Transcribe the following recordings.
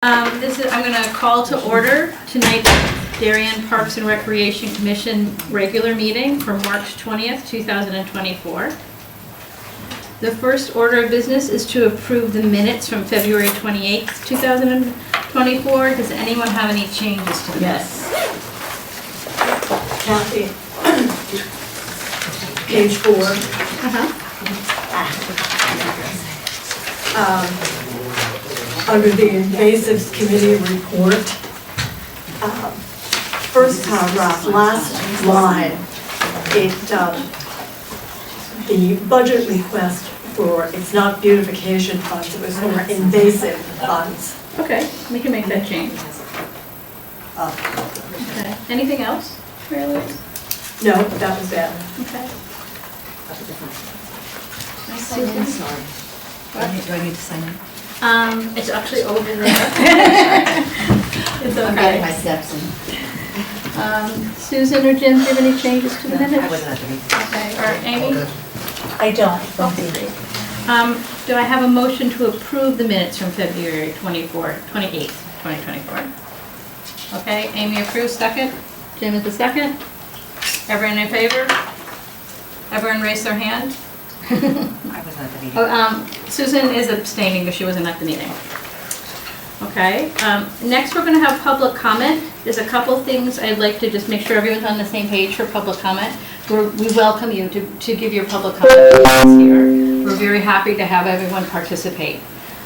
I'm going to call to order tonight's Darien Parks and Recreation Commission regular meeting for March 20th, 2024. The first order of business is to approve the minutes from February 28th, 2024. Does anyone have any changes to the minutes? Kathy, page 4. Under the invasives committee report, first paragraph, last line, the budget request for, it's not beautification funds, it was for invasive funds. Okay, we can make that change. Okay. Anything else, Mary Louise? No, that was it. Okay. Sorry. Do I need to sign in? It's actually over there. It's I'm okay. getting my steps in. Susan or Jim, do you have any changes to the No, minutes? I wasn't at the meeting. Okay, or Amy? I don't. Do I have a motion to approve the minutes from February 28th, 2024? Okay, Amy approves, second. Jim is the second. Everyone in favor? Everyone raise their hand? I wasn't at the meeting. Oh, Susan is abstaining because she wasn't at the meeting. Okay, next we're going to have public comment. There's a couple things I'd like to just make sure everyone's on the same page for public comment. We welcome you to give your public comment here. We're very happy to have everyone participate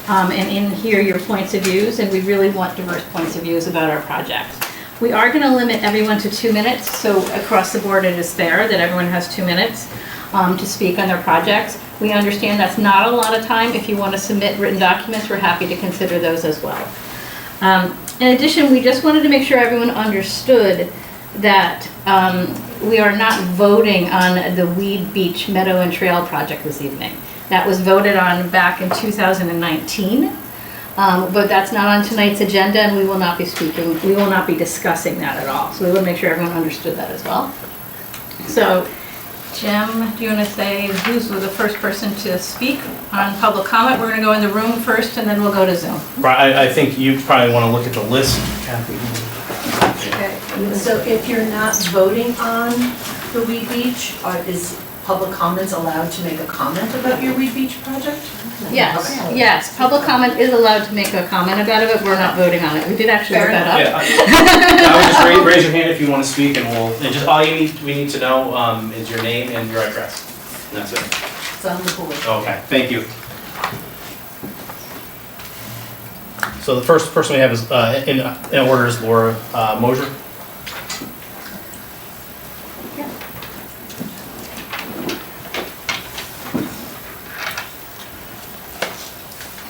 and hear your points of views, and we really want diverse points of views about our projects. We are going to limit everyone to 2 minutes, so across the board it is fair that everyone has 2 minutes to speak on their projects. We understand that's not a lot of time. If you want to submit written documents, we're happy to consider those as well. In addition, we just wanted to make sure everyone understood that we are not voting on the Weed Beach Meadow and Trail project this evening. That was voted on back in 2019, but that's not on tonight's agenda, and we will not be discussing that at all. So we want to make sure everyone understood that as well. So, Jim, do you want to say who's the first person to speak on public comment? We're going to go in the room first, and then we'll go to Zoom. Right, I think you probably want to look at the list, Kathy. Okay, so if you're not voting on the Weed Beach, is public comments allowed to make a comment about your Weed Beach project? Yes, Okay. yes, public comment is allowed to make a comment about it, but we're not voting on it. We did actually look that up. Yeah, I would just raise your hand if you want to speak, and just all we need to know is your name and your address, and that's it. So I'm the board. Okay, thank you. So the first person we have is, in order is Laura Mosier.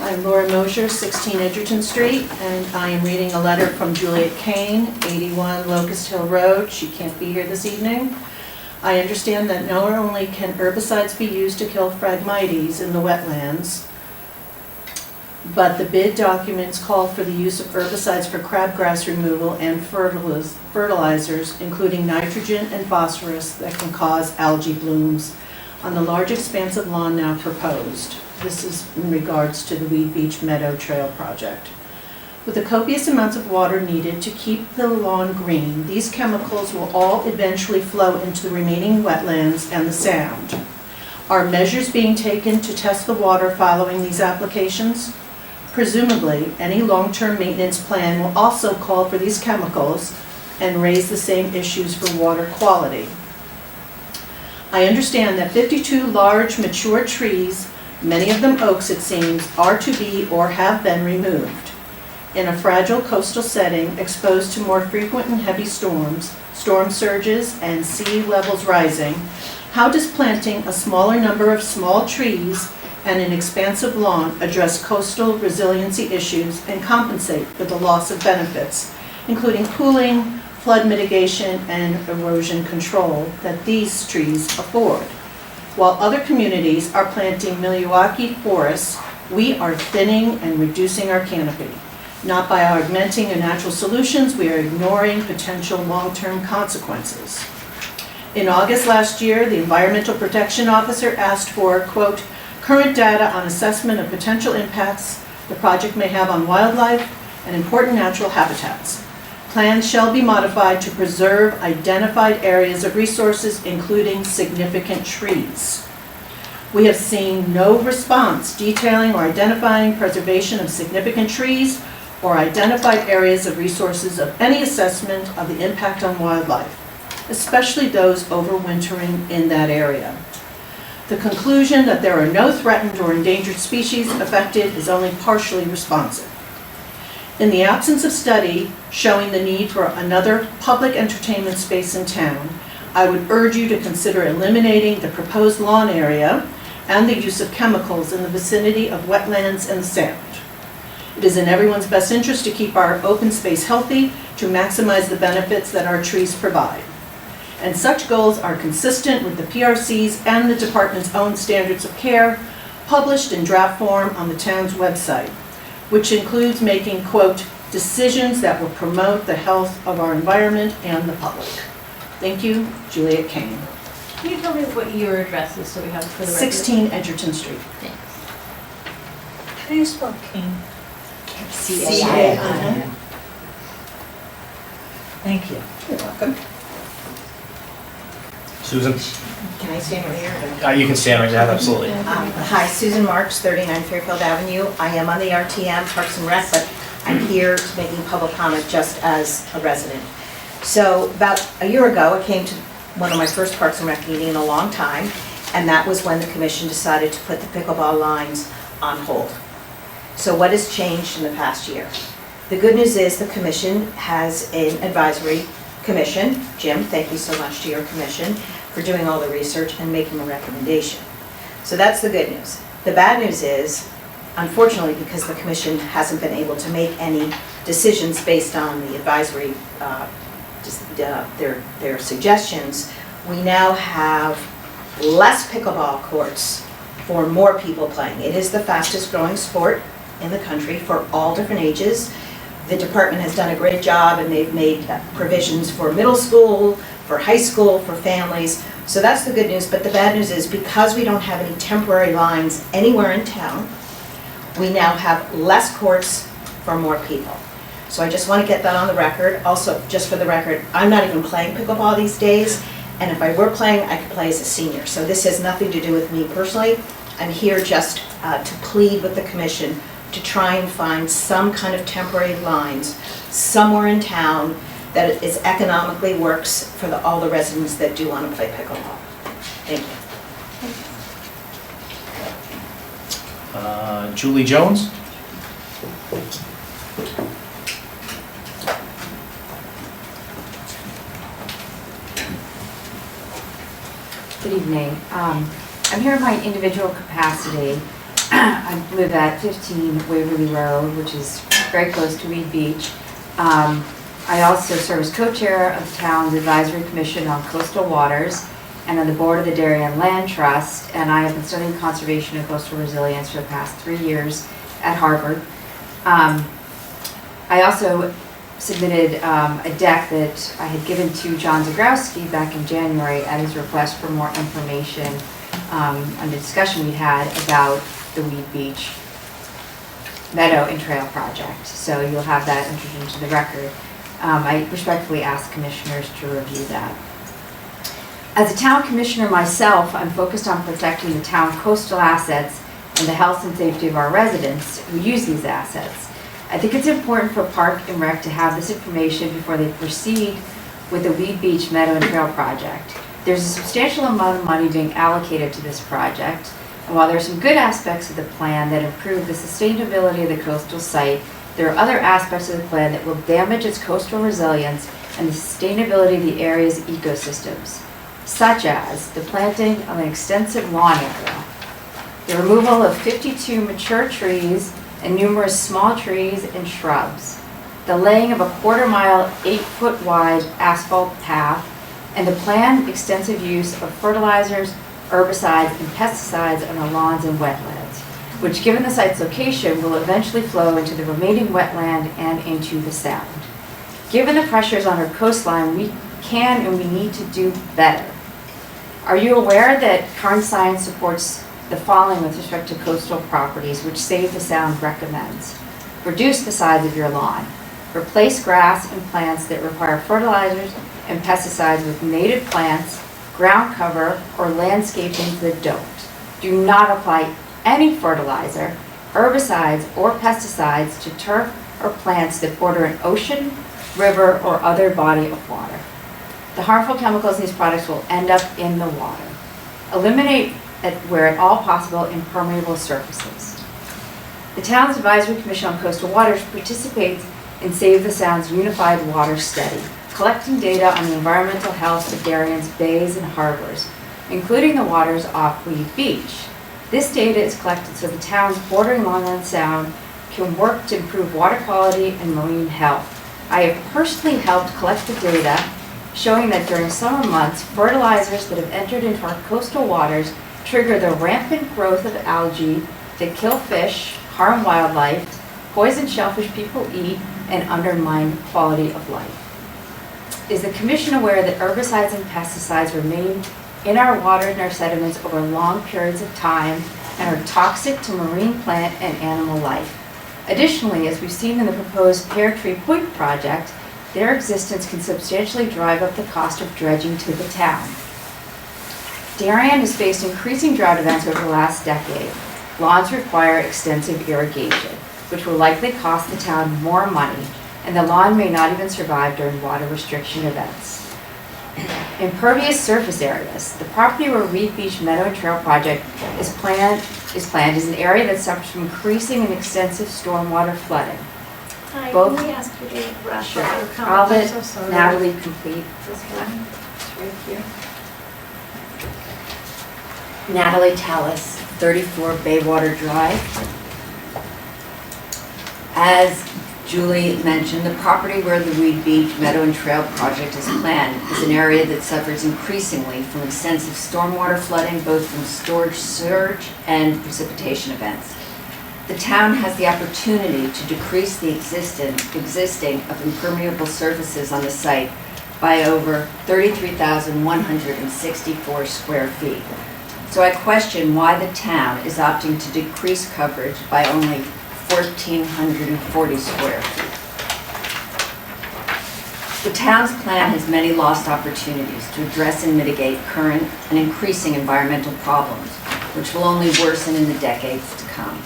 I'm Laura Mosier, 16 Edgerton Street, and I am reading a letter from Juliet Kane, 81 Locust Hill Road. She can't be here this evening. I understand that not only can herbicides be used to kill Phragmites in the wetlands, but the bid documents call for the use of herbicides for crabgrass removal and fertilizers, including nitrogen and phosphorus that can cause algae blooms on the large expanse of lawn now proposed. This is in regards to the Weed Beach Meadow Trail project. With the copious amounts of water needed to keep the lawn green, these chemicals will all eventually flow into the remaining wetlands and the sound. Are measures being taken to test the water following these applications? Presumably, any long-term maintenance plan will also call for these chemicals and raise the same issues for water quality. I understand that 52 large mature trees, many of them oaks it seems, are to be or have been removed. In a fragile coastal setting exposed to more frequent and heavy storms, storm surges, and sea levels rising, how does planting a smaller number of small trees and an expansive lawn address coastal resiliency issues and compensate for the loss of benefits, including cooling, flood mitigation, and erosion control that these trees afford? While other communities are planting Milwaukee forests, we are thinning and reducing our canopy. Not by augmenting the natural solutions, we are ignoring potential long-term consequences. In August last year, the Environmental Protection Officer asked for, quote, current data on assessment of potential impacts the project may have on wildlife, and important natural habitats. Plans shall be modified to preserve identified areas of resources, including significant trees. We have seen no response detailing or identifying preservation of significant trees or identified areas of resources of any assessment of the impact on wildlife, especially those overwintering in that area. The conclusion that there are no threatened or endangered species affected is only partially responsive. In the absence of study showing the need for another public entertainment space in town, I would urge you to consider eliminating the proposed lawn area and the use of chemicals in the vicinity of wetlands and the sound. It is in everyone's best interest to keep our open space healthy, to maximize the benefits that our trees provide. And such goals are consistent with the PRC's and the department's own standards of care, published in draft form on the town's website, which includes making, quote, decisions that will promote the health of our environment and the public. Thank you, Juliet Kane. Can you tell me what your address is so we have it for the record? 16 Edgerton Street. Thanks. How do you spell King? C-A-I-N. Thank you. You're welcome. Susan? Can I stand right here? You can stand right there, absolutely. Hi, Susan Marks, 39 Fairfield Avenue. I am on the RTM, Parks and Rec, but I'm here making public comment just as a resident. So about a year ago, I came to one of my first Parks and Rec meeting in a long time, and that was when the commission decided to put the pickleball lines on hold. So what has changed in the past year? The good news is the commission has an advisory commission. Jim, thank you so much to your commission for doing all the research and making a recommendation. So that's the good news. The bad news is, unfortunately, because the commission hasn't been able to make any decisions based on the advisory, their suggestions, we now have less pickleball courts for more people playing. It is the fastest growing sport in the country for all different ages. The department has done a great job, and they've made provisions for middle school, for high school, for families. So that's the good news, but the bad news is because we don't have any temporary lines anywhere in town, we now have less courts for more people. So I just want to get that on the record. Also, just for the record, I'm not even playing pickleball these days, and if I were playing, I could play as a senior. So this has nothing to do with me personally. I'm here just to plead with the commission to try and find some kind of temporary lines somewhere in town that is economically works for all the residents that do want to play pickleball. Thank you. Julie Jones? Good evening. I'm here in my individual capacity. I live at 15 Waverly Road, which is very close to Weed Beach. I also serve as co-chair of the town's advisory commission on coastal waters and on the board of the Darien Land Trust, and I have been studying conservation and coastal resilience for the past 3 years at Harvard. I also submitted a deck that I had given to John Zagrowski back in January at his request for more information on the discussion we had about the Weed Beach Meadow and Trail project. So you'll have that entered into the record. I respectfully ask commissioners to review that. As a town commissioner myself, I'm focused on protecting the town coastal assets and the health and safety of our residents who use these assets. I think it's important for Park and Rec to have this information before they proceed with the Weed Beach Meadow and Trail project. There's a substantial amount of money being allocated to this project, and while there are some good aspects of the plan that improve the sustainability of the coastal site, there are other aspects of the plan that will damage its coastal resilience and the sustainability of the area's ecosystems, such as the planting of an extensive lawn area, the removal of 52 mature trees and numerous small trees and shrubs, the laying of a quarter-mile, 8-foot wide asphalt path, and the planned extensive use of fertilizers, herbicides, and pesticides on the lawns and wetlands, which, given the site's location, will eventually flow into the remaining wetland and into the sound. Given the pressures on our coastline, we can and we need to do better. Are you aware that current science supports the following with respect to coastal properties, which Save the Sound recommends? Reduce the size of your lawn. Replace grass and plants that require fertilizers and pesticides with native plants, ground cover, or landscaping that don't. Do not apply any fertilizer, herbicides, or pesticides to turf or plants that border an ocean, river, or other body of water. The harmful chemicals in these products will end up in the water. Eliminate, where at all possible, impermeable surfaces. The town's Advisory Commission on Coastal Waters participates in Save the Sound's Unified Water Study, collecting data on the environmental health of Darien's bays and harbors, including the waters off Weed Beach. This data is collected so the towns bordering Long Island Sound can work to improve water quality and marine health. I have personally helped collect the data showing that during summer months, fertilizers that have entered into our coastal waters trigger the rampant growth of algae that kill fish, harm wildlife, poison shellfish people eat, and undermine quality of life. Is the Commission aware that herbicides and pesticides remain in our water and our sediments over long periods of time and are toxic to marine plant and animal life? Additionally, as we've seen in the proposed Pear Tree Point project, their existence can substantially drive up the cost of dredging to the town. Darien has faced increasing drought events over the last decade. Lawns require extensive irrigation, which will likely cost the town more money, and the lawn may not even survive during water restriction events. Impervious surface areas. The property where Weed Beach Meadow and Trail project is planned is an area that suffers from increasing and extensive stormwater flooding. Hi, Both- can we ask you to wrap up Sure. your I'll comments? let I'm so sorry. Natalie complete this one. It's right here. Natalie Tallis, 34 Baywater Drive. As Julie mentioned, the property where the Weed Beach Meadow and Trail project is planned is an area that suffers increasingly from extensive stormwater flooding, both from storage surge and precipitation events. The town has the opportunity to decrease the existing of impermeable surfaces on the site by over 33,164 square feet. So I question why the town is opting to decrease coverage by only 1,440 square feet. The town's plan has many lost opportunities to address and mitigate current and increasing environmental problems, which will only worsen in the decades to come.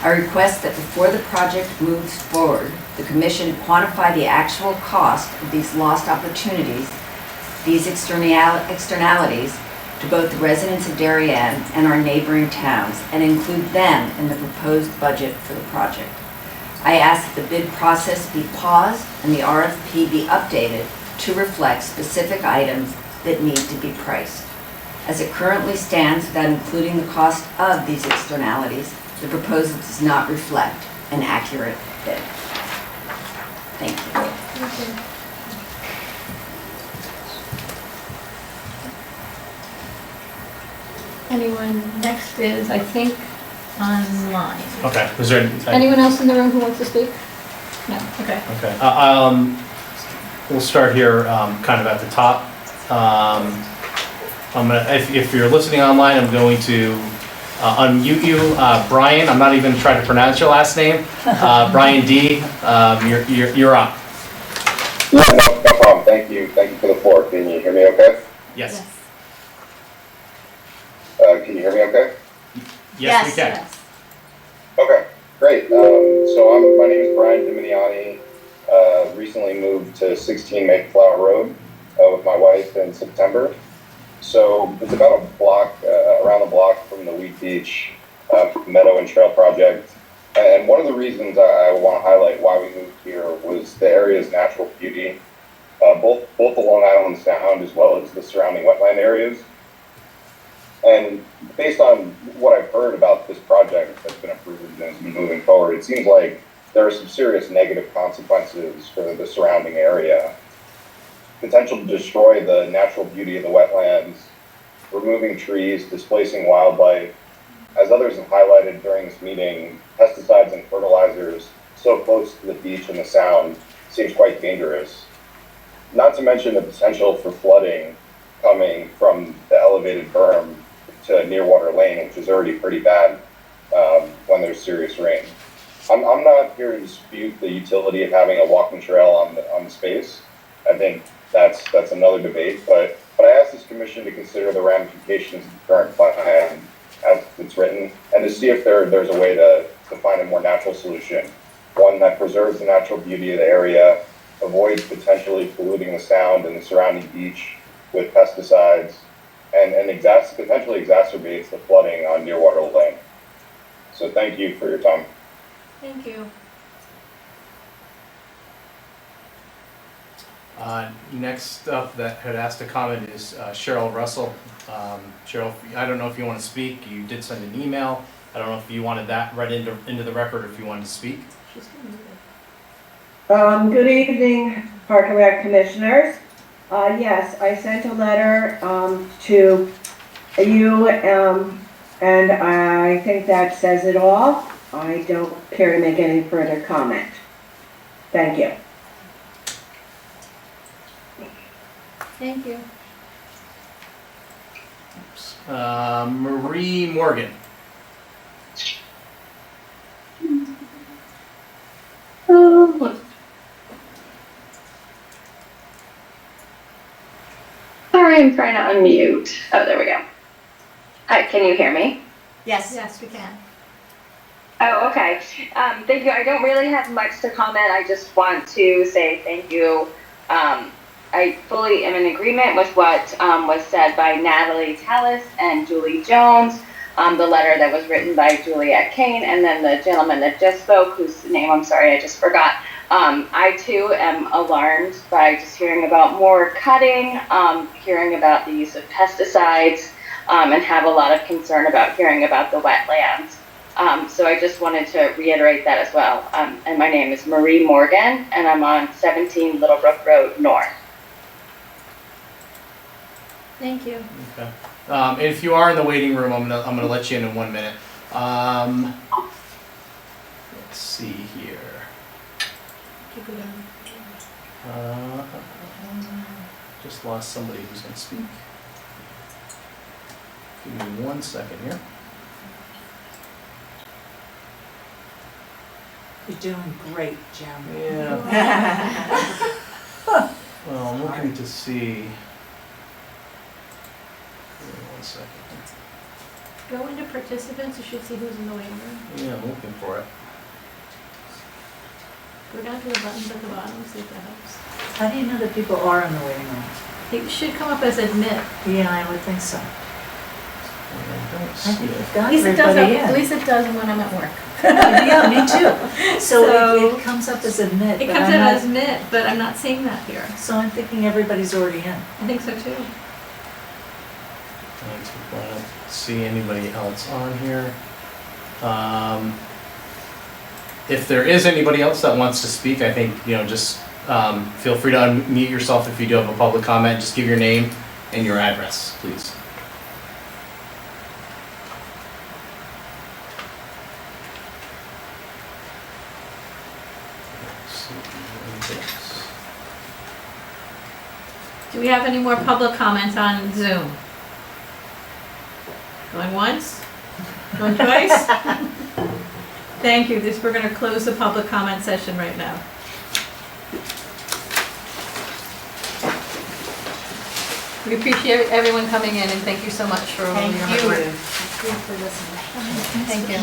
I request that before the project moves forward, the Commission quantify the actual cost of these lost opportunities, these externalities, to both the residents of Darien and our neighboring towns, and include them in the proposed budget for the project. I ask that the bid process be paused and the RFP be updated to reflect specific items that need to be priced. As it currently stands, without including the cost of these externalities, the proposal does not reflect an accurate bid. Thank you. Anyone next is, I think, online. Okay, is there, Anyone else in the room who wants to speak? No, okay. okay, we'll start here, kind of at the top. I'm gonna, if you're listening online, I'm going to unmute you. Brian, I'm not even trying to pronounce your last name. Brian D, you're up. Yeah, no problem. Thank you for the floor. Can you hear me okay? Yes. Can you hear me okay? Yes, we can. Okay, great. My name is Brian Diminiani. Recently moved to 16 Mayflower Road with my wife in September. So it's about a block, around the block from the Weed Beach Meadow and Trail project. And one of the reasons I want to highlight why we moved here was the area's natural beauty, both the Long Island Sound as well as the surrounding wetland areas. And based on what I've heard about this project that's been approved and has been moving forward, it seems like there are some serious negative consequences for the surrounding area. Potential to destroy the natural beauty of the wetlands, removing trees, displacing wildlife. As others have highlighted during this meeting, pesticides and fertilizers so close to the beach and the sound seems quite dangerous. Not to mention the potential for flooding coming from the elevated berm to Nearwater Lane, which is already pretty bad when there's serious rain. I'm not here to dispute the utility of having a walking trail on the space. I think that's another debate, but I asked this commission to consider the ramifications of the current plan as it's written, and to see if there's a way to find a more natural solution, one that preserves the natural beauty of the area, avoids potentially polluting the sound in the surrounding beach with pesticides, and potentially exacerbates the flooding on Nearwater Lane. So thank you for your time. Thank you. Next up that had asked to comment is Cheryl Russell. Cheryl, I don't know if you want to speak. You did send an email. I don't know if you wanted that read into the record or if you wanted to speak. She's gonna move it. Good evening, Park and Rec Commissioners. Yes, I sent a letter to you, and I think that says it all. I don't care to make any further comment. Thank you. Thank you. Marie Morgan. Sorry, I'm trying to unmute. Oh, there we go. Hi, can you hear me? Yes. Yes, we can. Oh, okay. Thank you. I don't really have much to comment. I just want to say thank you. I fully am in agreement with what was said by Natalie Tallis and Julie Jones, the letter that was written by Juliet Kane, and then the gentleman that just spoke, whose name I'm sorry, I just forgot. I too am alarmed by just hearing about more cutting, hearing about the use of pesticides, and have a lot of concern about hearing about the wetlands. So I just wanted to reiterate that as well. And my name is Marie Morgan, and I'm on 17 Littlebrook Road North. Thank you. Okay. If you are in the waiting room, I'm gonna let you in 1 minute. Let's see here. Keep it on. Just lost somebody who's gonna speak. Give me 1 second here. You're doing great, Jim. Yeah. Well, I'm looking to see. Give me 1 second. Go into participants, you should see who's in the waiting room. Yeah, I'm looking for it. Go down to the buttons at the bottom, see if that helps. How do you know that people are in the waiting room? It should come up as admit. Yeah, I would think so. I don't I see think it. you've got At least it does, everybody at in. least it does when I'm at work. Yeah, me too. So So- it comes up as admit, It but comes I'm out not, as admit, but I'm not seeing that here. so I'm thinking everybody's already in. I think so too. Thanks for pointing out. See anybody else on here? If there is anybody else that wants to speak, I think, just feel free to unmute yourself if you do have a public comment. Just give your name and your address, please. Let's see, anybody else? Do we have any more public comments on Zoom? Going once? Going twice? Thank you. We're going to close the public comment session right now. We appreciate everyone coming in and thank you so much for all your hard work. Thank you.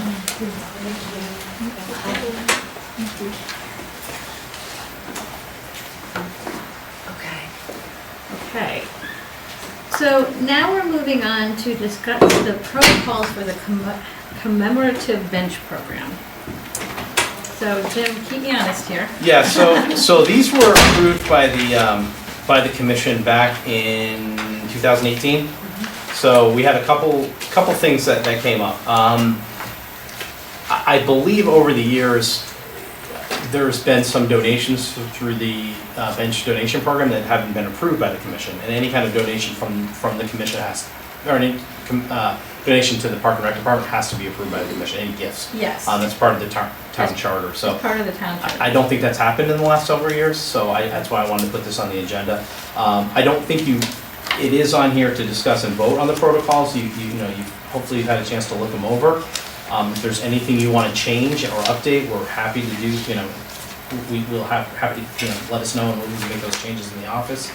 Okay. So now we're moving on to discuss the protocols for the commemorative bench program. So Jim, keep me honest here. Yeah, so these were approved by the commission back in 2018. So we had a couple things that came up. I believe over the years, there's been some donations through the bench donation program that haven't been approved by the commission. And any kind of donation from the commission or any donation to the Park and Rec Department has to be approved by the commission, any gifts. Yes. That's part of the town charter, so. It's part of the town charter. I don't think that's happened in the last several years, so that's why I wanted to put this on the agenda. I don't think it is on here to discuss and vote on the protocols. Hopefully you've had a chance to look them over. If there's anything you want to change or update, we're happy to do, you know, we will have, happy to, you know, let us know and we can make those changes in the office.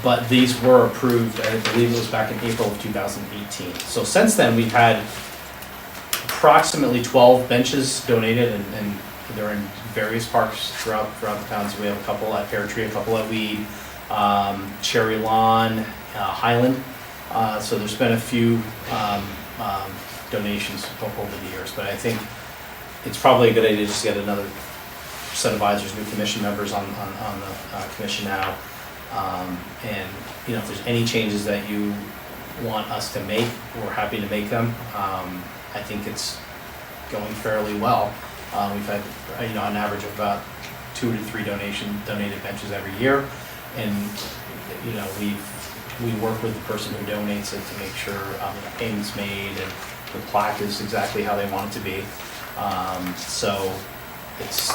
But these were approved, I believe it was back in April of 2018. So since then, we've had approximately 12 benches donated, and they're in various parks throughout the town. So we have a couple at Pear Tree, a couple at Weed, Cherry Lawn, Highland. So there's been a few donations over the years, but I think it's probably a good idea just to get another set of advisors, new commission members on the commission now. And, you know, if there's any changes that you want us to make, we're happy to make them. I think it's going fairly well. We've had, you know, an average of about 2 to 3 donated benches every year. And, you know, we work with the person who donates it to make sure the payment's made and the plaque is exactly how they want it to be. So it's,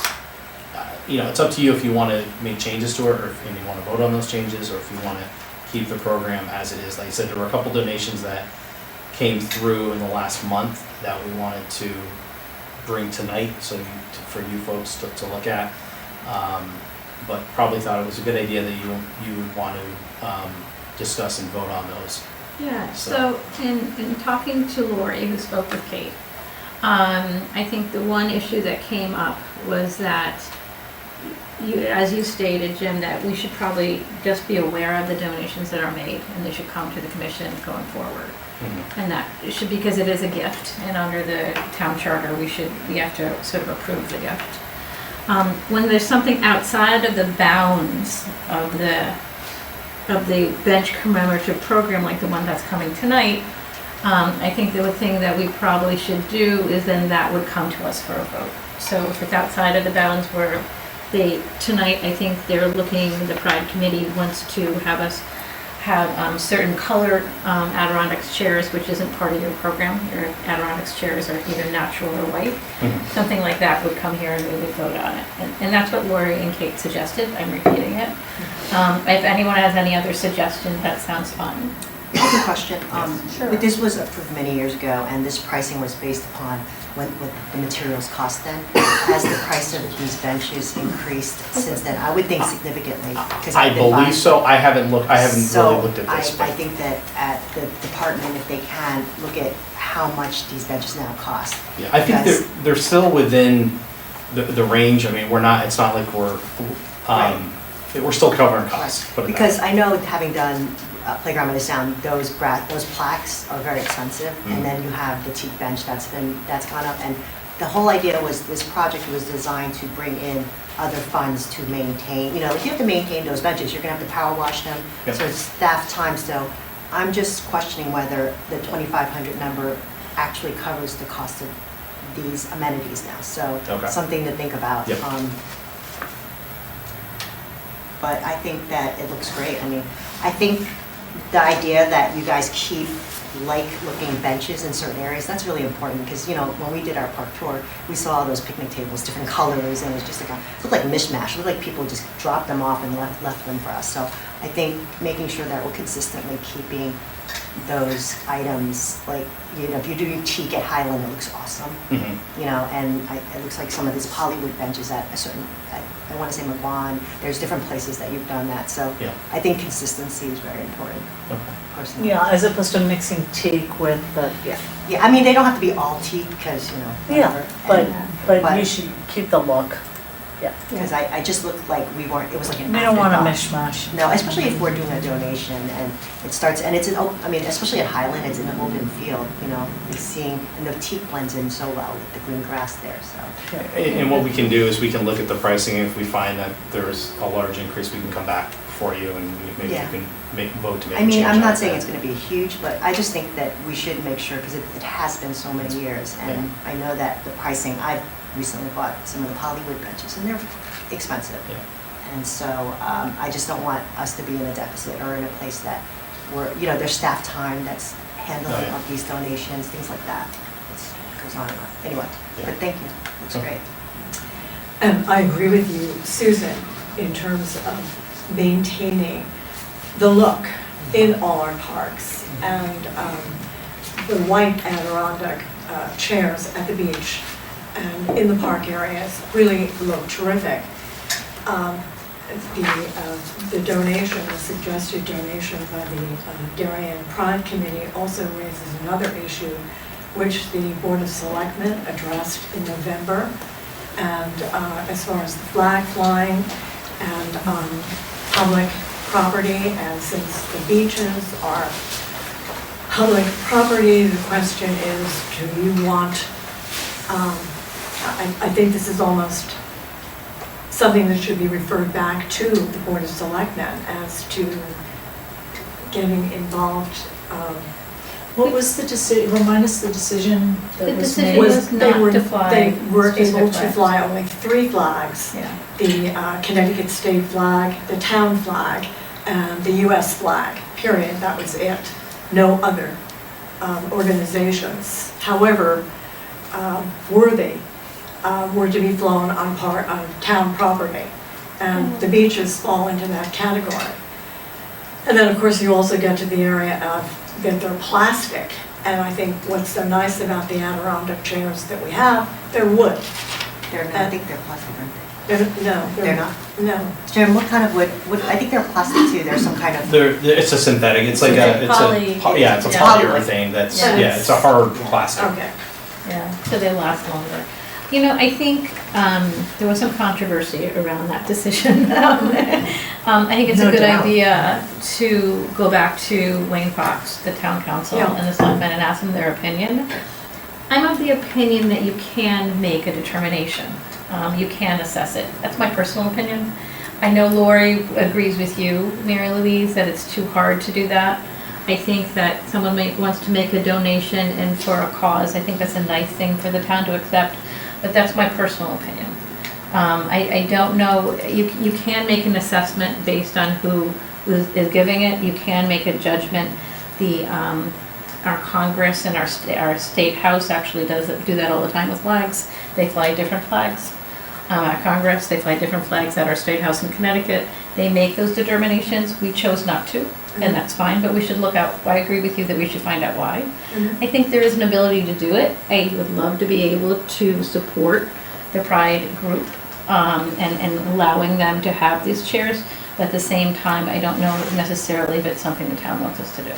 you know, it's up to you if you want to make changes to it, or if you want to vote on those changes, or if you want to keep the program as it is. Like I said, there were a couple donations that came through in the last month that we wanted to bring tonight, so for you folks to look at. But probably thought it was a good idea that you would want to discuss and vote on those. Yeah, so in talking to Lori, who spoke with Kate, I think the one issue that came up was that as you stated, Jim, that we should probably just be aware of the donations that are made, and they should come to the commission going forward. Mm-hmm. And that should, because it is a gift, and under the town charter, we have to sort of approve the gift. When there's something outside of the bounds of the bench commemorative program, like the one that's coming tonight, I think the thing that we probably should do is then that would come to us for a vote. So if it's outside of the bounds where tonight, I think they're looking, the Pride Committee wants to have us have certain colored Adirondacks chairs, which isn't part of your program. Your Adirondacks chairs are either natural or white. Mhm. Something like that would come here and we would vote on it. And that's what Lori and Kate suggested. I'm repeating it. If anyone has any other suggestions, that sounds fun. I have a question. Sure. But this was approved many years ago, and this pricing was based upon what the materials cost then. Has the price of these benches increased since then? I would think significantly. 'Cause I I've been buying- believe so. I haven't really looked at this. So I But think that at the department, if they can, look at how much these benches now cost. yeah, I think because- they're still within the range. I mean, it's not like we're still covering costs. put it that Because way. I know, having done Playground by the Sound, those plaques are very expensive, Mhm. and then you have the teak bench that's gone up, and the whole idea was, this project was designed to bring in other funds to maintain, you know, if you have to maintain those benches, you're gonna have to power wash them, Yep. so it's staff time still. I'm just questioning whether the 2,500 number actually covers the cost of these amenities now, so Okay. something to think about. Yep. But I think that it looks great. I mean, I think the idea that you guys keep like-looking benches in certain areas, that's really important, because, you know, when we did our park tour, we saw those picnic tables, different colors, and it was just like it looked like mishmash. It looked like people just dropped them off and left them for us. So I think making sure that we're consistently keeping those items, like, you know, if you're doing teak at Highland, it looks awesome. Mhm. You know, and it looks like some of these Hollywood benches at a certain, I want to say McGuan, there's different places that you've done that, so Yeah. I think consistency is very important, Okay. personally. Yeah, as opposed to mixing teak with the, yeah. Yeah, I mean, they don't have to be all teak, because, you know, Yeah, whatever. but you should keep the look. Yeah. Because I just looked like we weren't, it was like an We don't want a afterthought. mishmash. No, especially if we're doing a donation, and it starts, and it's I mean, especially at Highland, it's in an open field, you know, it's seeing, and the teak blends in so well with the green grass there, so. And what we can do is we can look at the pricing. If we find that there's a large increase, we can come back for you and maybe Yeah. you can vote to make a I change. mean, I'm out not of saying that. it's gonna be huge, but I just think that we should make sure, because it has been so many years, and I know that the pricing, I've recently bought some of the Hollywood benches, and they're expensive. Yeah. And so, I just don't want us to be in a deficit or in a place that we're, you know, there's staff time that's handling Oh, yeah. of these donations, things like that. It goes on and on. Anyway, Yeah. but thank you, looks Okay. great. And I agree with you, Susan, in terms of maintaining the look in all our parks. And the white Adirondack chairs at the beach and in the park areas really look terrific. The donation, the suggested donation by the Darien Pride Committee also raises another issue, which the Board of Selectmen addressed in November. And as far as the flag flying and public property, and since the beaches are public property, the question is, do you want, I think this is almost something that should be referred back to the Board of Selectmen as to getting involved. What was the decision, remind us the decision The that was decision made? was not to fly They were specific able to flags. fly only 3 flags. Yeah. The Connecticut state flag, the town flag, and the US flag, period. That was it. No other organizations. However, worthy were to be flown on town property. And the beaches fall into that category. And then, of course, you also get to the area of that they're plastic. And I think what's so nice about the Adirondack chairs that we have, they're wood. They're not, I think they're plastic, aren't they? No. They're not? No. Jim, what kind of wood, I think they're plastic too, there's some kind of, It's a synthetic, it's like It's a, poly- it's a, yeah, it's a yeah. polyurethane that's, Yeah. yeah, it's a hard plastic. Okay. Yeah, so they last longer. You know, I think there was some controversy around that decision. I think it's a No good doubt. idea to go back to Wayne Fox, the town council, Yeah. and the selectmen and ask them their opinion. I'm of the opinion that you can make a determination. You can assess it. That's my personal opinion. I know Lori agrees with you, Mary Louise, that it's too hard to do that. I think that someone wants to make a donation and for a cause, I think that's a nice thing for the town to accept, but that's my personal opinion. I don't know, you can make an assessment based on who is giving it. You can make a judgment. Our Congress and our state house actually do that all the time with flags. They fly different flags. At Congress, they fly different flags at our state house in Connecticut. They make those determinations. We chose not to, and that's fine, but we should look out. I agree with you that we should find out why. I think there is an ability to do it. I would love to be able to support the Pride group and allowing them to have these chairs. But at the same time, I don't know necessarily if it's something the town wants us to do.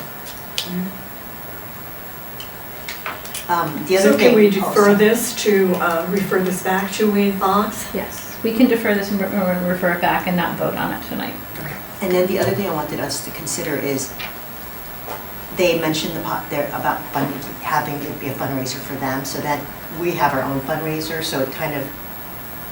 the other So thing. can we oh, defer sorry. this to, refer this back to Wayne Fox? Yes, we can defer this and refer it back and not vote on it tonight. And then the other thing I wanted us to consider is, they mentioned about having it be a fundraiser for them, so that we have our own fundraiser, so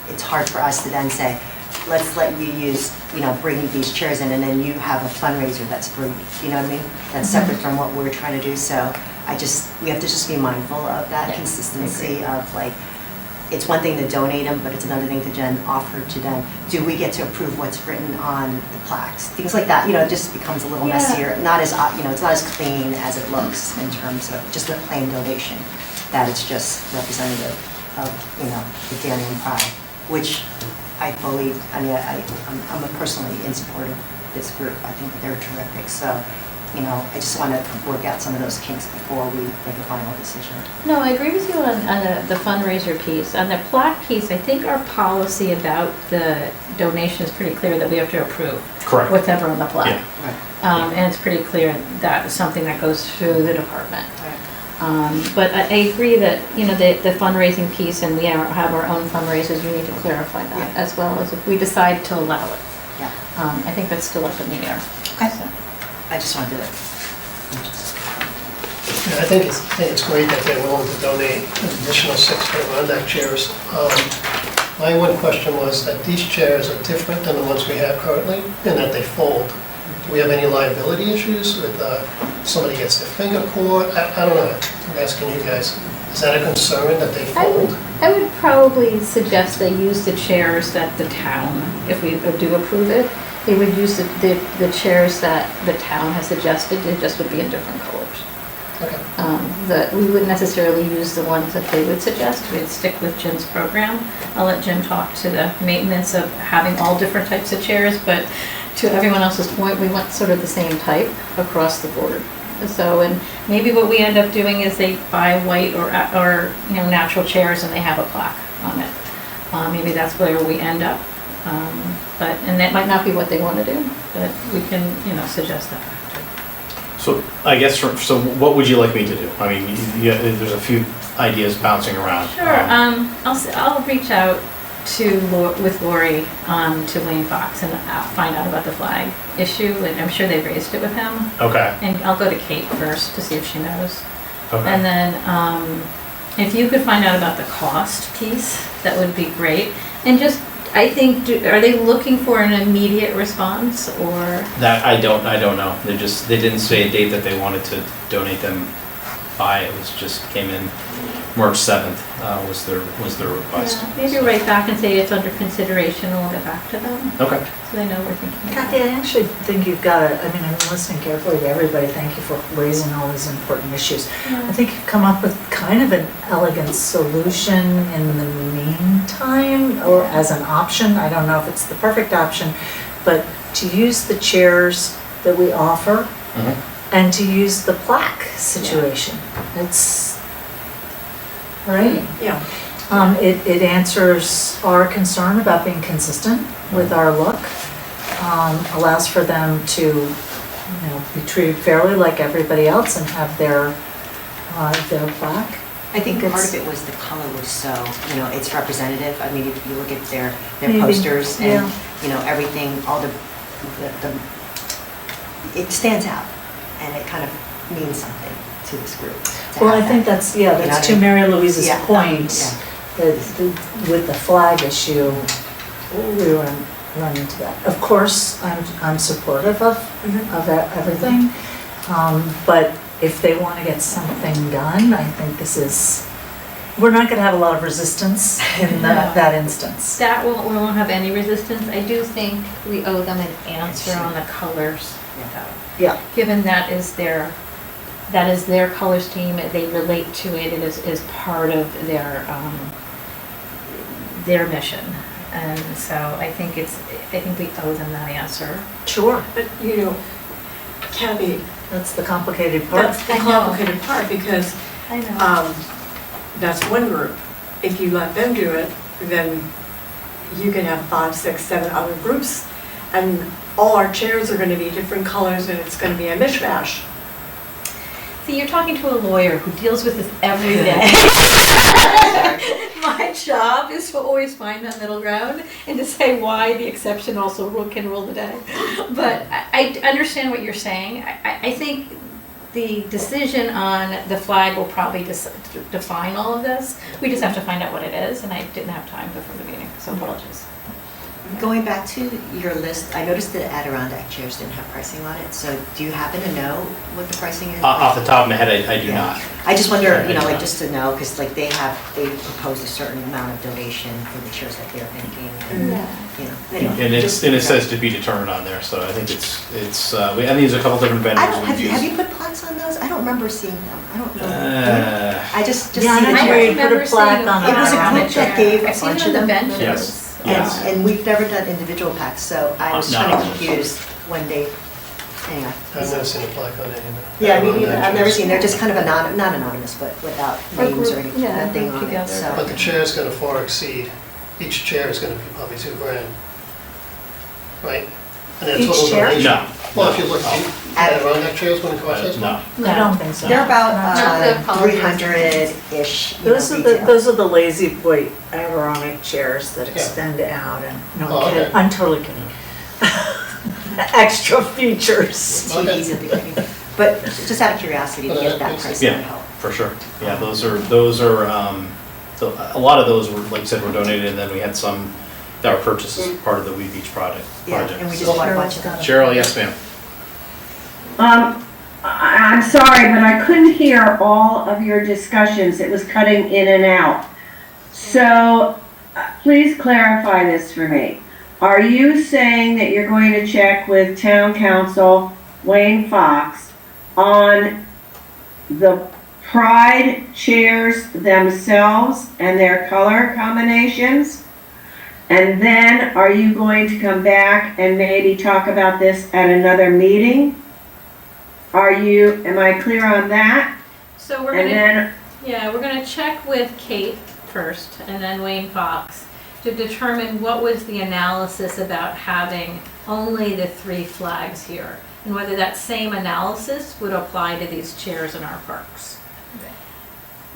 it's hard for us to then say, let's let you use, bring these chairs in, and then you have a fundraiser that's for, you know what I mean? That's separate from what we're trying to do, so we have to just be mindful of that Yeah, consistency of it's one thing to donate them, but it's another thing to then offer to them. Do we get to approve what's written on the plaques? Things like that, it just becomes a little Yeah. messier, not as, it's not as clean as it looks in terms of just a plain donation, that it's just representative of, the Darien Pride, which I'm personally in support of this group. I think that they're terrific, so, I just want to work out some of those kinks before we make a final decision. No, I agree with you on the fundraiser piece. On the plaque piece, I think our policy about the donation is pretty clear that we have to approve Correct. whatever on the plaque. Yeah. Right. And it's pretty clear that is something that goes through the department. But I agree that, the fundraising piece, and we have our own fundraisers, we need to clarify that as well as if we decide to allow it. Yeah. I think that's still up in the air. Okay. So. I just wanted to. Yeah, I think it's great that they're willing to donate an additional 6 Adirondack chairs. My one question was that these chairs are different than the ones we have currently, and that they fold. Do we have any liability issues with somebody gets their finger caught? I don't know. I'm asking you guys. Is that a concern that they fold? I would probably suggest they use the chairs that the town, if we do approve it, they would use the chairs that the town has suggested, it just would be in different colors. Okay. We wouldn't necessarily use the ones that they would suggest, we'd stick with Jim's program. I'll let Jim talk to the maintenance of having all different types of chairs, but to everyone else's point, we want sort of the same type across the board. So, and maybe what we end up doing is they buy white or natural chairs and they have a plaque on it. Maybe that's where we end up. And that might not be what they want to do, but we can, suggest that back to them. So I guess, so what would you like me to do? I mean, there's a few ideas bouncing around. Sure. I'll reach out with Lori to Wayne Fox and find out about the flag issue, and I'm sure they've raised it with him. Okay, And I'll go to Kate first to see if she knows. okay. And then if you could find out about the cost piece, that would be great. And just, I think, are they looking for an immediate response or? That, I don't know. They didn't say a date that they wanted to donate them by. It was just came in March 7th, was their request. Yeah, maybe write back and say it's under consideration and we'll get back to them, Okay. so they know we're thinking about Kathy, it. I actually think you've got I'm listening carefully to everybody. Thank you for raising all these important issues. I think you've come up with kind of an elegant solution in the meantime, or as an option. I don't know if it's the perfect option, but to use the chairs that we offer Mhm. and to use the plaque situation. It's, right? Yeah. It answers our concern about being consistent with our look, allows for them to, be treated fairly like everybody else and have their plaque. I think part It's- of it was the color was so, it's representative. I mean, if you look at their Maybe, posters yeah. and, everything, all the, it stands out and it kind of means something to this group. to Well, I have think that. that's know what to I mean? Mary Louise's Yeah, point, yeah. that with the flag issue, we run into that. Of course, I'm supportive of everything, but if they want to get something done, I think we're not going to have a lot of resistance in that instance. We won't have any resistance. I do think we owe them an answer on the colors, though. Yeah. Given that is their color scheme, they relate to it, it is part of their mission. And so I think we owe them that answer. Sure. But, Kathy, That's the complicated part. that's the I know. complicated part because I know. that's one group. If you let them do it, then you can have 5, 6, 7 other groups, and all our chairs are going to be different colors, and it's going to be a mishmash. See, you're talking to a lawyer who deals with this every day. My job is to always find that middle ground and to say why the exception also can rule the day. But I understand what you're saying. I think the decision on the flag will probably define all of this. We just have to find out what it is, and I didn't have time before the meeting, so apologies. Going back to your list, I noticed that Adirondack chairs didn't have pricing on it, so do you happen to know what the pricing is? Off the top of my head, I do Yeah. not. I just wonder, I do not. just to know, because they proposed a certain amount of donation for the chairs that they're thinking, anyway. And it says to be determined on there, so I think it's, I think there's a couple different vendors. Have we've you used. put plaques on those? I don't remember seeing them. I don't know. I just see Yeah, the I I agree. chair. Put a plaque on It was a around group the that chair. gave a I've seen bunch it on of the them. benches. Yes. Yeah. And we've never done individual packs, so I was No. kind of confused when they, anyway. I've never seen a plaque on any of them. Yeah, me neither. I've never seen, they're just kind of not anonymous, but without names or anything, yeah, nothing group on it, together. But the so. chair's gonna far exceed, each chair is gonna be probably $2,000. Right? And that's Each what we're chair? gonna- No. Well, if you look, Adirondack chairs wouldn't cost as No. much. I don't think so. They're about Not the poly- 300-ish, Those are retail. those are the lazy boy Adironic chairs that extend out and, no, Oh, I'm kidding. okay. I'm totally kidding. Extra features. TVs at the beginning. But just out of curiosity, to get that price would Yeah, help. for sure. Yeah, those are, a lot of those were, like you said, were donated, and then we had some that were purchased as part of the We Beach project. Yeah, and we just bought a bunch of them. Cheryl, yes, ma'am. I'm sorry, but I couldn't hear all of your discussions. It was cutting in and out. So, please clarify this for me. Are you saying that you're going to check with Town Council Wayne Fox on the Pride chairs themselves and their color combinations? And then are you going to come back and maybe talk about this at another meeting? am I clear on that? So we're And gonna, then, yeah, we're gonna check with Kate first and then Wayne Fox to determine what was the analysis about having only the 3 flags here and whether that same analysis would apply to these chairs in our parks.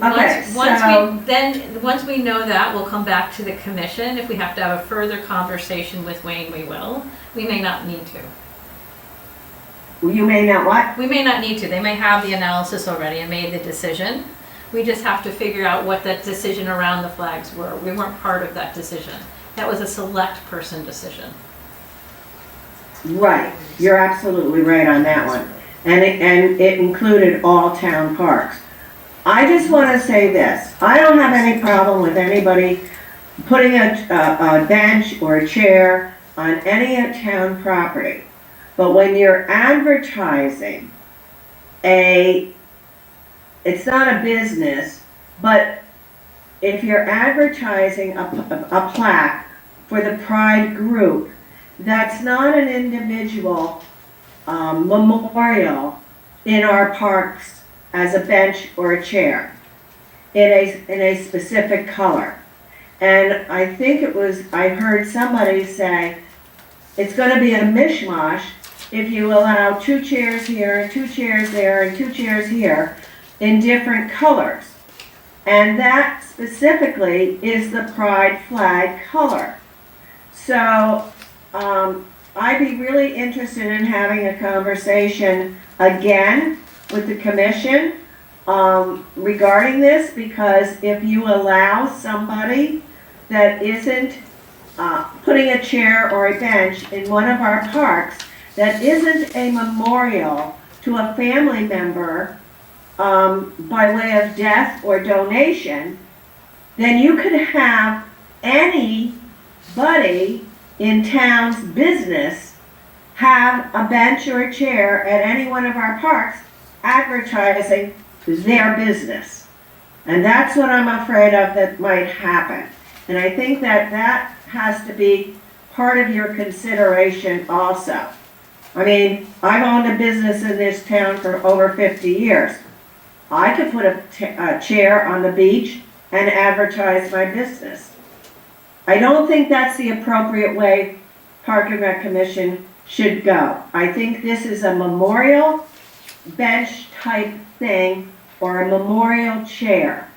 Okay, Once we know that, we'll come back to the commission. If we have to have a further conversation with Wayne, we will. We may not need to. you may not what? We may not need to. They may have the analysis already and made the decision. We just have to figure out what that decision around the flags were. We weren't part of that decision. That was a select person decision. Right, you're absolutely right on that one. And it included all town parks. I just want to say this, I don't have any problem with anybody putting a bench or a chair on any town property. But when you're advertising it's not a business, but if you're advertising a plaque for the Pride group, that's not an individual memorial in our parks as a bench or a chair in a specific color. And I think I heard somebody say, it's gonna be a mishmash if you allow 2 chairs here and 2 chairs there and 2 chairs here in different colors. And that specifically is the Pride flag color. So, I'd be really interested in having a conversation again with the commission regarding this, because if you allow somebody that isn't putting a chair or a bench in one of our parks that isn't a memorial to a family member by way of death or donation, then you could have anybody in town's business have a bench or a chair at any one of our parks advertising their business. And that's what I'm afraid of that might happen. And I think that has to be part of your consideration also. I mean, I've owned a business in this town for over 50 years. I could put a chair on the beach and advertise my business. I don't think that's the appropriate way Park and Rec Commission should go. I think this is a memorial bench type thing or a memorial chair.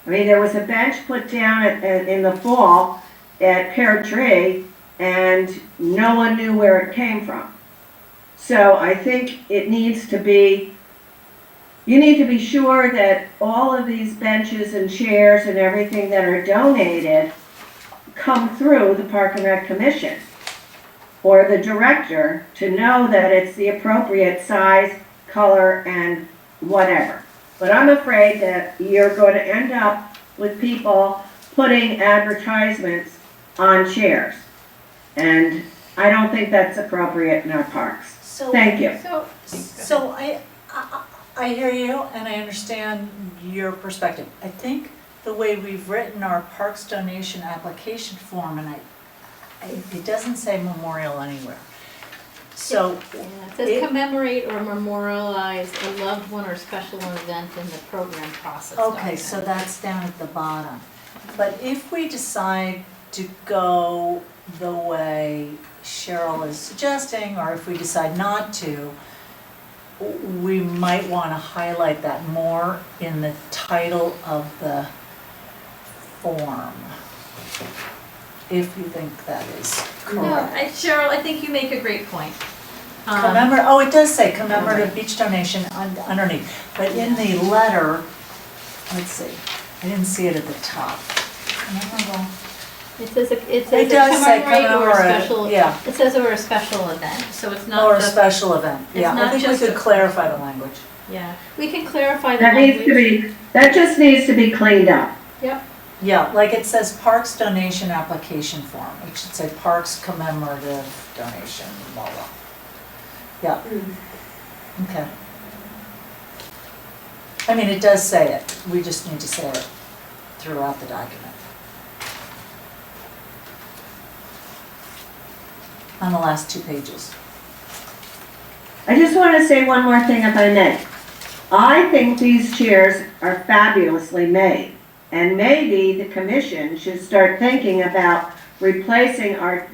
I mean, there was a bench put down in the fall at Pear Tree and no one knew where it came from. So I think it needs to be, you need to be sure that all of these benches and chairs and everything that are donated come through the Park and Rec Commission or the director to know that it's the appropriate size, color, and whatever. But I'm afraid that you're going to end up with people putting advertisements on chairs. And I don't think that's appropriate in our parks. Thank you. So I hear you and I understand your perspective. I think the way we've written our parks donation application form, and it doesn't say memorial anywhere. So It says commemorate or memorialize a loved one or special event in the program process. okay, so that's down at the bottom. But if we decide to go the way Cheryl is suggesting, or if we decide not to, we might want to highlight that more in the title of the form, if you think that is No, correct. Cheryl, I think you make a great point. It does say commemorative beach donation underneath, but in the letter, let's see, I didn't see it at the top. Commemorable. It says It a does say commemorate or a commemorate, special, yeah. it says or a special event, so it's not Or a just, special event, it's yeah, I not think we just could a- clarify the language. yeah. We can clarify the That needs to language. that just needs to be cleaned up. Yeah, like it says Parks donation application form, it should say Parks commemorative donation, blah, blah. Yeah, okay. I mean, it does say it, we just need to say it throughout the document. On the last 2 pages. I just want to say one more thing if I may. I think these chairs are fabulously made, and maybe the commission should start thinking about replacing our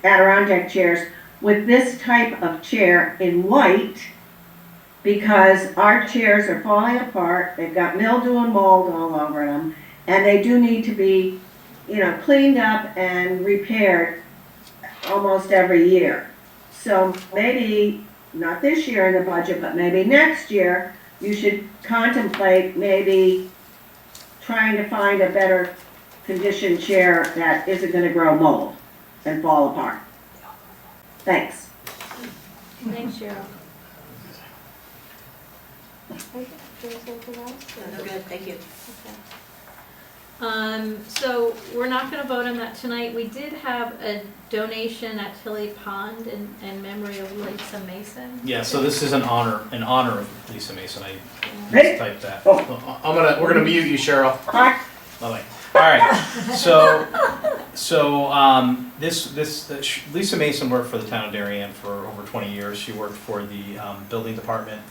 Adirondack chairs with this type of chair in white, because our chairs are falling apart, they've got mildew and mold all over them, and they do need to be, cleaned up and repaired almost every year. So maybe, not this year in the budget, but maybe next year, you should contemplate maybe trying to find a better conditioned chair that isn't gonna grow mold and fall apart. Thanks. Thanks, Cheryl. No, good, thank you. So we're not gonna vote on that tonight. We did have a donation at Tilly Pond in memory of Lisa Mason. Yeah, so this is in honor of Lisa Mason. I Hey. mistyped that. Oh. We're gonna mute you, Cheryl. Hi. Bye-bye. All right, Lisa Mason worked for the town of Darien for over 20 years. She worked for the building department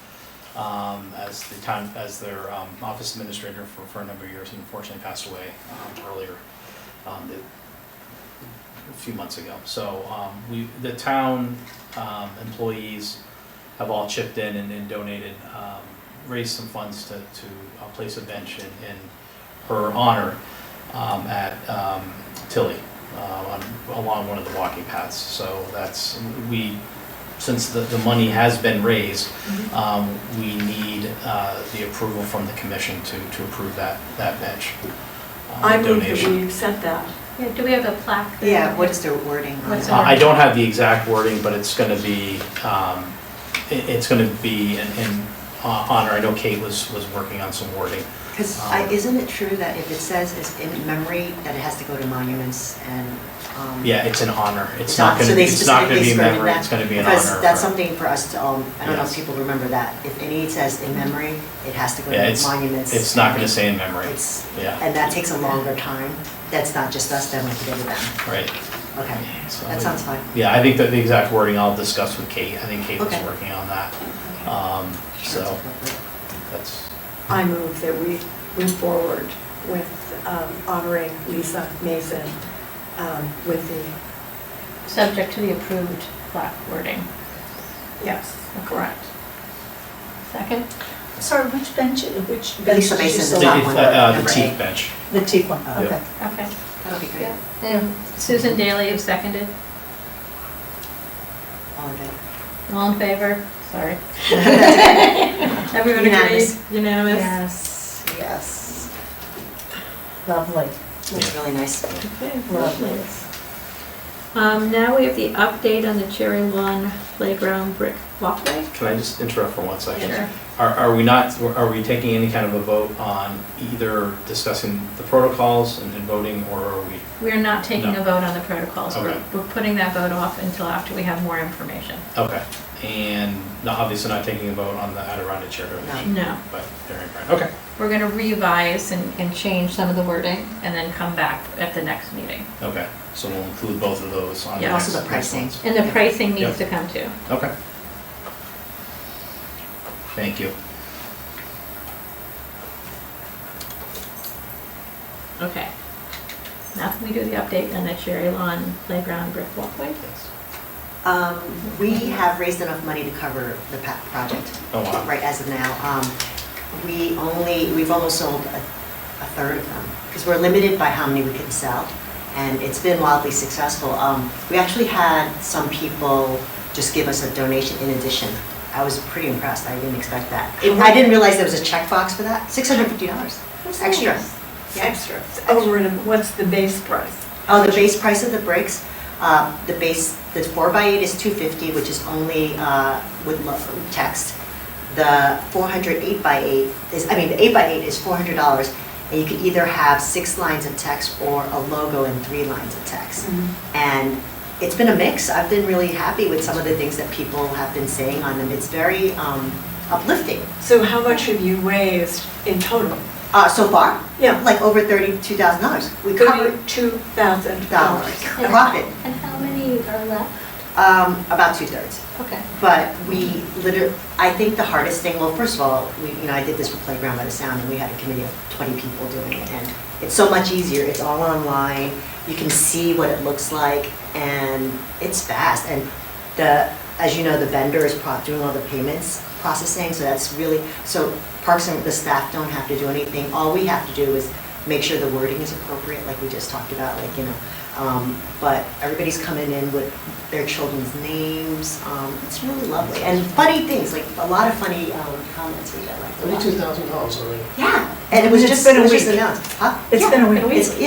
as their office administrator for a number of years, and unfortunately passed away earlier, a few months ago. So the town employees have all chipped in and donated, raised some funds to place a bench in her honor at Tilly along one of the walking paths. So since the money has been raised, we need the approval from the commission to approve that bench I move that donation. we accept that. Yeah, do we have a plaque there? Yeah, what is the wording on What's it? the I don't have the exact wording, but it's gonna be, in honor. I know Kate was working on some wording. Because isn't it true that if it says it's in memory, that it has to go to monuments and? Yeah, it's an honor. It's It's not not- so gonna they be specifically in skirted memory, that? it's gonna be an honor. Because that's for- something for us to, I don't know if Yes. people remember that. If any says in memory, it has to go Yeah, to monuments. it's not gonna say in memory. It's, Yeah, and that takes a longer time. That's not just us, then we have to go to them. right. Okay, So that sounds fine. Yeah, I think that the exact wording I'll discuss with Kate. I think Kate was Okay. working on that. Sure, So it's appropriate. that's, I move that we move forward with honoring Lisa Mason with the, Subject to the approved plaque wording. yes, correct. Second? Sorry, which bench did Lisa you Mason is select? not it's, one, the number teak eight. bench. The teak one, Yeah. okay. Okay. That'll be great. And Susan Daly, you seconded? All in favor? All in favor? Sorry. Everyone Unanimous. agrees? Unanimous? Yes, yes. Lovely, It's really nice. Okay, lovely. Now we have the update on the Cherry Lawn Playground brick walkway. Can I just interrupt for 1 second? Sure. Are we taking any kind of a vote on either discussing the protocols and voting, or are we? We are not taking No. a vote on the protocols. Okay. We're putting that vote off until after we have more information. Okay, and obviously not taking a vote on the Adirondack chair donation, No. but Darien Pride, okay. We're gonna revise and change some of the wording and then come back at the next meeting. Okay, so we'll include both of those on the Yeah. next. Also the pricing. next And the pricing needs Yep. to come too. ones. Okay. Thank you. Okay. Now can we do the update on the Cherry Lawn Playground brick walkway? Yes. We have raised enough money to cover the project. Oh, wow. Right, as of now. We've almost sold a third of them, because we're limited by how many we can sell, and it's been wildly successful. We actually had some people just give us a donation in addition. I was pretty impressed, I didn't expect that. I didn't realize there was a checkbox for that, $650 extra. Yeah. Extra. Over and what's the base price? Oh, the base price of the bricks, the 4x8 is $250, which is only with text. The 400 8x8 the 8x8 is $400, and you can either have 6 lines of text or a logo and 3 lines of text. And it's been a mix. I've been really happy with some of the things that people have been saying on them. It's very uplifting. So how much have you raised in total? So far, Yeah. like over $32,000. We covered $32,000. profit. And how many are left? About 2/3. Okay. But we literally, I think the hardest thing, well, first of all, I did this with Playground by the Sound, and we had a committee of 20 people doing it, and it's so much easier. It's all online. You can see what it looks like, and it's fast. And as you know, the vendor is doing all the payments processing, so that's really, so Parks and the staff don't have to do anything. All we have to do is make sure the wording is appropriate, like we just talked about, but everybody's coming in with their children's names. It's really lovely. And funny things, like a lot of funny comments we got. Like, $32,000 already. yeah, and it was It's just been a just week. announced. Huh? It's Yeah. been a week.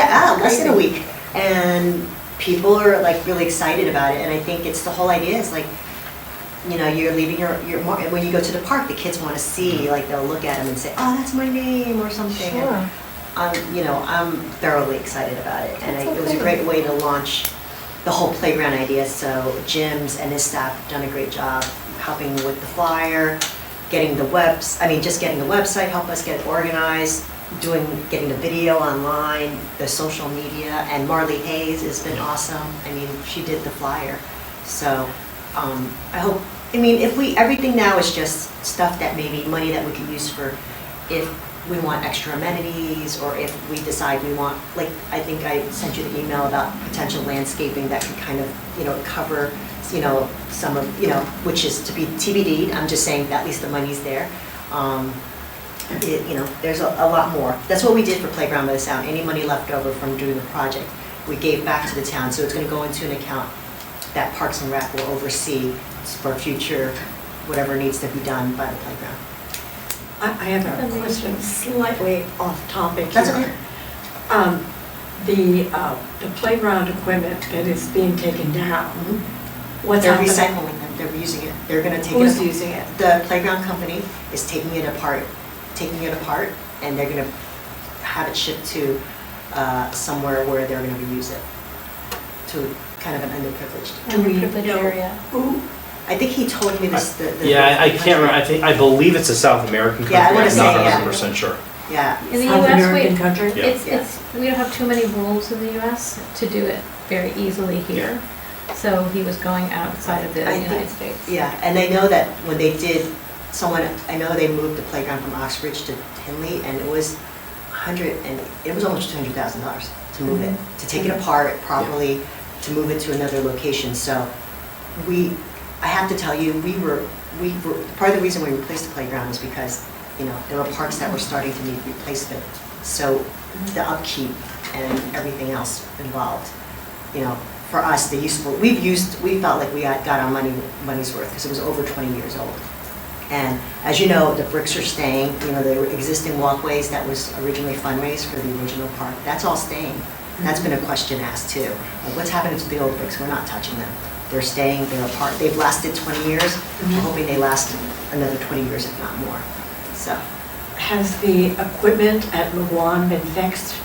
Less than a week. And people are like really excited about it. And I think it's the whole idea is like, you're leaving when you go to the park, the kids want to see, like they'll look at them and say, oh, that's my name or something. Sure. And, I'm thoroughly excited about it. And That's it was a okay. great way to launch the whole playground idea. So Jim's and his staff have done a great job helping with the flyer, getting the website, help us get it organized, getting the video online, the social media, and Marley Hayes has been awesome. I mean, she did the flyer. So I hope, everything now is just stuff that maybe money that we could use for if we want extra amenities, or if we decide we want, like, I think I sent you the email about potential landscaping that could kind of, cover, some of, which is to be TBD. I'm just saying that at least the money's there. There's a lot more. That's what we did for Playground by the Sound. Any money left over from doing the project, we gave back to the town. So it's going to go into an account that Parks and Rec will oversee for future, whatever needs to be done by the playground. I have a question slightly off topic here. That's okay. The playground equipment that is being taken down, what's They're happening? recycling them, they're reusing it. They're going to take it. Who's using it? The playground company is taking it apart, and they're going to have it shipped to somewhere where they're going to reuse it, to kind of an underprivileged. Do we Underprivileged know area. who? I think he told me this. Yeah, I can't remember, I believe it's a South American country, Yeah, I wanna I'm not say, yeah. 100% sure. Yeah. In the South US, American country? Yeah. we don't have too many rules in the US to do it very easily here. So he was going outside of the I think- United States. Yeah, and I know that when they did, I know they moved the playground from Oxbridge to Tinley, and it was almost $200,000 to move it, to take it apart properly, to move it to another location. So I have to tell you, we were part of the reason we replaced the playground is because, there were parks that were starting to need replacement. So the upkeep and everything else involved, for us, we felt like we got our money's worth because it was over 20 years old. And as you know, the bricks are staying, there were existing walkways that was originally fundraised for the original park. That's all staying. That's been a question asked too. Like, what's happening to the old bricks? We're not touching them. They're staying, they're a part. They've lasted 20 years. I'm hoping they last another 20 years, if not more. So, Has the equipment at Lawan been fixed?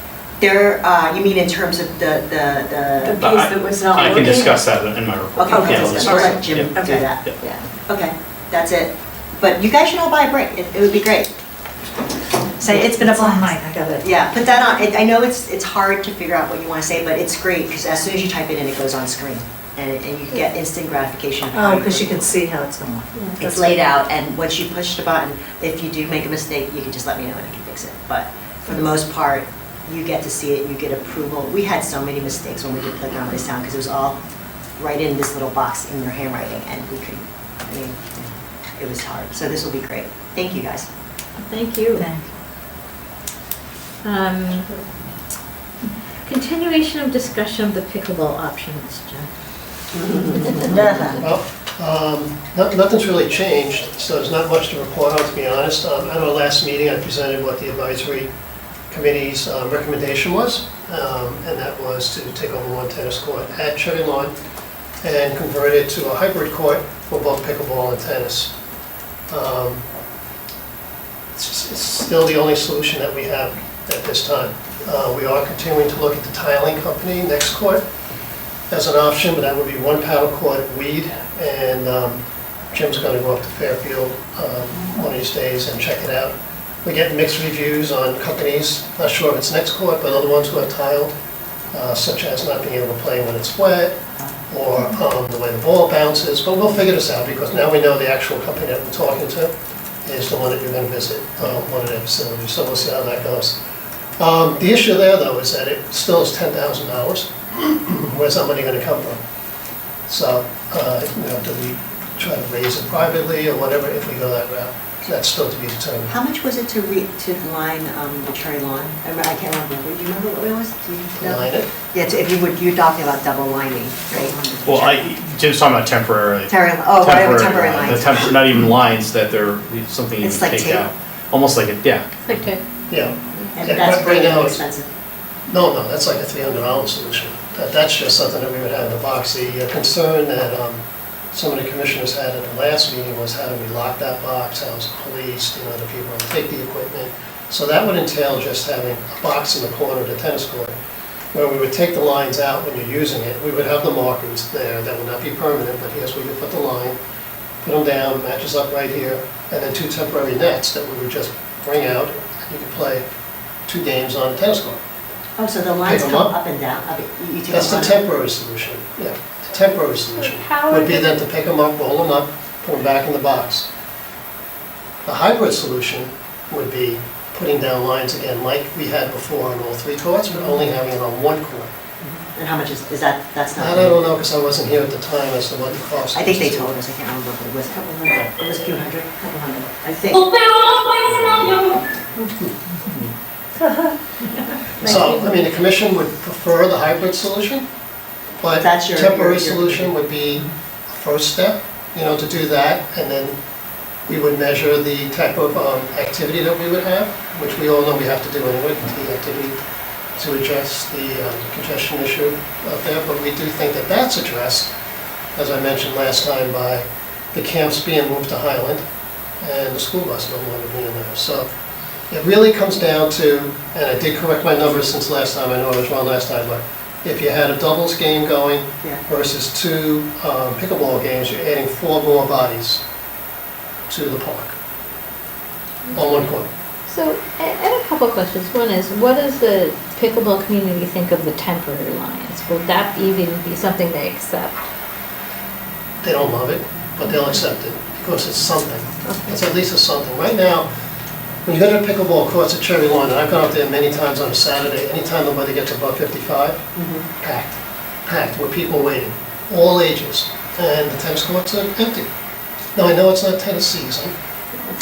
you mean in terms of The the, piece that was not I working? can discuss that in my report. okay, Yeah, I'll let's- let Jim do Okay. that. Yeah. Yeah, okay, that's it. But you guys should all buy a brick. It would be great. Say, it's been a It's on blast. mine, I got it. Yeah, put that on. I know it's hard to figure out what you want to say, but it's great because as soon as you type it in, it goes on screen. And you get instant gratification. of how Oh, because you put it. can see how it's going. It's laid out, and once you push the button, if you do make a mistake, you can just let me know and I can fix it. But for the most part, you get to see it, you get approval. We had so many mistakes when we did Playground by the Sound because it was all right in this little box in your handwriting, and it was hard. So this will be great. Thank you, guys. Thank you. Thank Continuation of discussion of the pickleball options, Jen. Well, nothing's really changed, so there's not much to report on, to be honest. At our last meeting, I presented what the advisory committee's recommendation was, and that was to take over one tennis court at Cherry Lawn and convert it to a hybrid court for both pickleball and tennis. It's still the only solution that we have at this time. We are continuing to look at the tiling company next court as an option, but that would be one paddle court at Weed, and Jim's going to go up to Fairfield one of these days and check it out. We get mixed reviews on companies, not sure if it's next court, but other ones who have tiled, such as not being able to play when it's wet, or the way the ball bounces, but we'll figure this out, because now we know the actual company that we're talking to is the one that you're gonna visit, one of their facilities, so we'll see how that goes. The issue there, though, is that it still is $10,000. Where's that money gonna come from? So, do we try to raise it privately or whatever if we go that route? That's still to be determined. How much was it to line the cherry lawn? I can't remember. Do you remember what it was? Do you know? Line it? Yeah, you're talking about double lining, right? Well, Jim's talking about temporary. Temporary lines. Not even lines, that they're something you It's can like take tape? out. Almost like a, yeah. It's like to, Yeah. And Yeah, that's right pretty now it's- expensive. No, that's like a $300 solution. That's just something that we would have in the box. The concern that some of the commissioners had at the last meeting was how do we lock that box, how is it policed, the people who take the equipment. So that would entail just having a box in the corner of the tennis court where we would take the lines out when you're using it. We would have the markers there that would not be permanent, but here's where you put the line, put them down, matches up right here, and then 2 temporary nets that we would just bring out, and you could play 2 games on a tennis court. Oh, so the lines Pick 'em come up. up and down? You take That's the them on- temporary solution, yeah. The temporary solution How would are be the- then to pick them up, roll them up, put them back in the box. The hybrid solution would be putting down lines again like we had before on all 3 courts, but only having it on 1 court. And how much is that, that's not? That I don't know, because I wasn't here at the time as to what the cost was. I think they told us, I can't remember, but it was a couple hundred, it was a few hundred, couple hundred, I think. So, I mean, the commission would prefer the hybrid solution, but That's your- temporary your- solution would be a first step, to do that, and then we would measure the type of activity that we would have, which we all know we have to do anyway, the activity to address the congestion issue out there, but we do think that that's addressed, as I mentioned last time, by the camps being moved to Highland and the school bus no longer being there. So it really comes down to, and I did correct my numbers since last time, I know I was wrong last time, but if you had a doubles game going Yeah. versus 2 pickleball games, you're adding 4 more bodies to the park on 1 court. so I have a couple of questions. One is, what does the pickleball community think of the temporary lines? Will that even be something they accept? They don't love it, but they'll accept it because it's something. It's at least a something. Right now, when you go to pickleball courts at Cherry Lawn, and I've gone up there many times on a Saturday, anytime the weather gets above 55, packed with people waiting, all ages, and the tennis courts are empty. Now, I know it's not tennis season,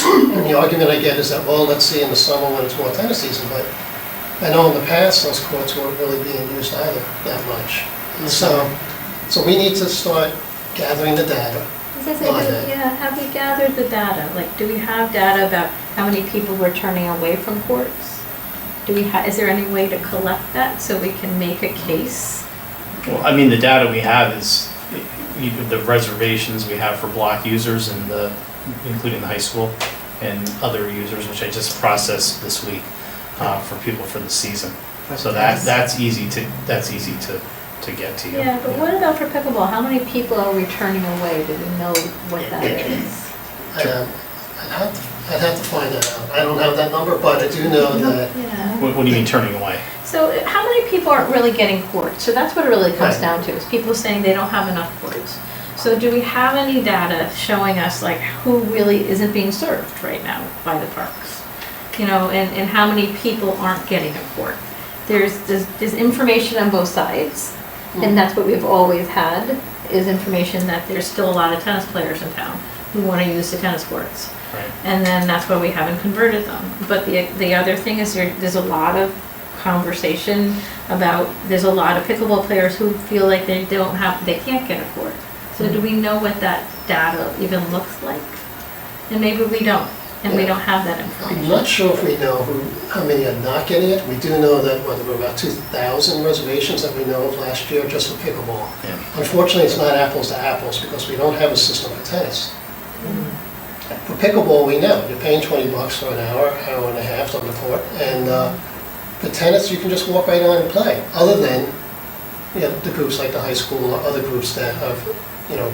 and the argument I get is that, well, let's see in the summer when it's more tennis season, but I know in the past, those courts weren't really being used either that much. So we need to start gathering the data. As I say, have we gathered the data? Like, do we have data about how many people were turning away from courts? Is there any way to collect that so we can make a case? Well, I mean, the data we have is the reservations we have for block users and including the high school and other users, which I just processed this week for people for the season. So that's easy to get to you. Yeah, but what about for pickleball? How many people are returning away? Do we know what that is? I'd have to find that out. I don't have that number, but I do know that Yeah. What do you mean turning away? So how many people aren't really getting courts? So that's what it really comes Right. down to, is people saying they don't have enough courts. So do we have any data showing us like who really isn't being served right now by the parks? And how many people aren't getting a court? There's information on both sides, and that's what we've always had, is information that there's still a lot of tennis players in town who want to use the tennis courts. Right. And then that's why we haven't converted them. But the other thing is there's a lot of conversation about, there's a lot of pickleball players who feel like they can't get a court. So do we know what that data even looks like? And maybe we don't, and we don't have that I'm information. not sure if we know how many are not getting it. We do know that there were about 2,000 reservations that we know of last year just for pickleball. Yeah. Unfortunately, it's not apples to apples because we don't have a system for tennis. For pickleball, we know you're paying $20 for an hour and a half on the court, and for tennis, you can just walk right on and play. Other than the groups like the high school or other groups that have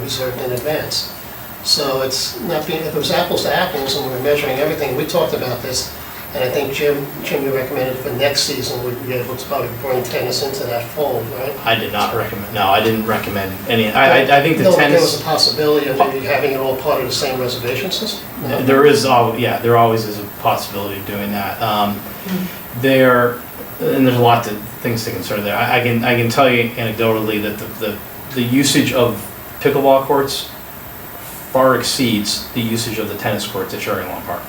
reserved in advance. So it's not being, if it was apples to apples and we were measuring everything, we talked about this And I think Jim, you recommended for next season, we'd be able to probably bring tennis into that fold, right? I did not recommend, no, I didn't recommend any, I think the No, but there was tennis, a possibility of maybe having it all part of the same reservation system? No? there is, yeah, there always is a possibility of doing that. There, and there's a lot of things to consider there. I can tell you anecdotally that the usage of pickleball courts far exceeds the usage of the tennis courts at Cherry Lawn Park.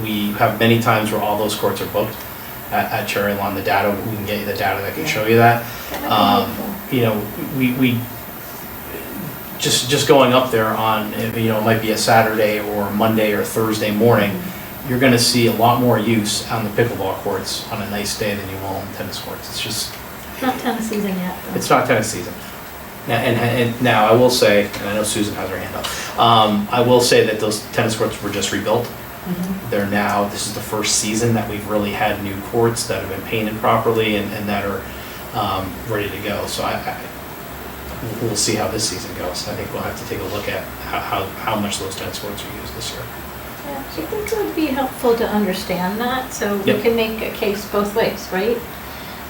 We have many times where all those courts are booked at Cherry Lawn. The data, we can get you the data that can show you that. You know, we just going up there on, you know, it might be a Saturday or Monday or Thursday morning, you're gonna see a lot more use on the pickleball courts on a nice day than you will on tennis courts. It's just, It's not tennis season yet, though. it's not tennis season. Now, and now I will say, and I know Susan has her hand up, I will say that those tennis courts were just rebuilt. They're now, this is the first season that we've really had new courts that have been painted properly and that are ready to go. So we'll see how this season goes. I think we'll have to take a look at how much those tennis courts are used this year. Yeah, I think it would be helpful to understand that, so we Yep. can make a case both ways, right?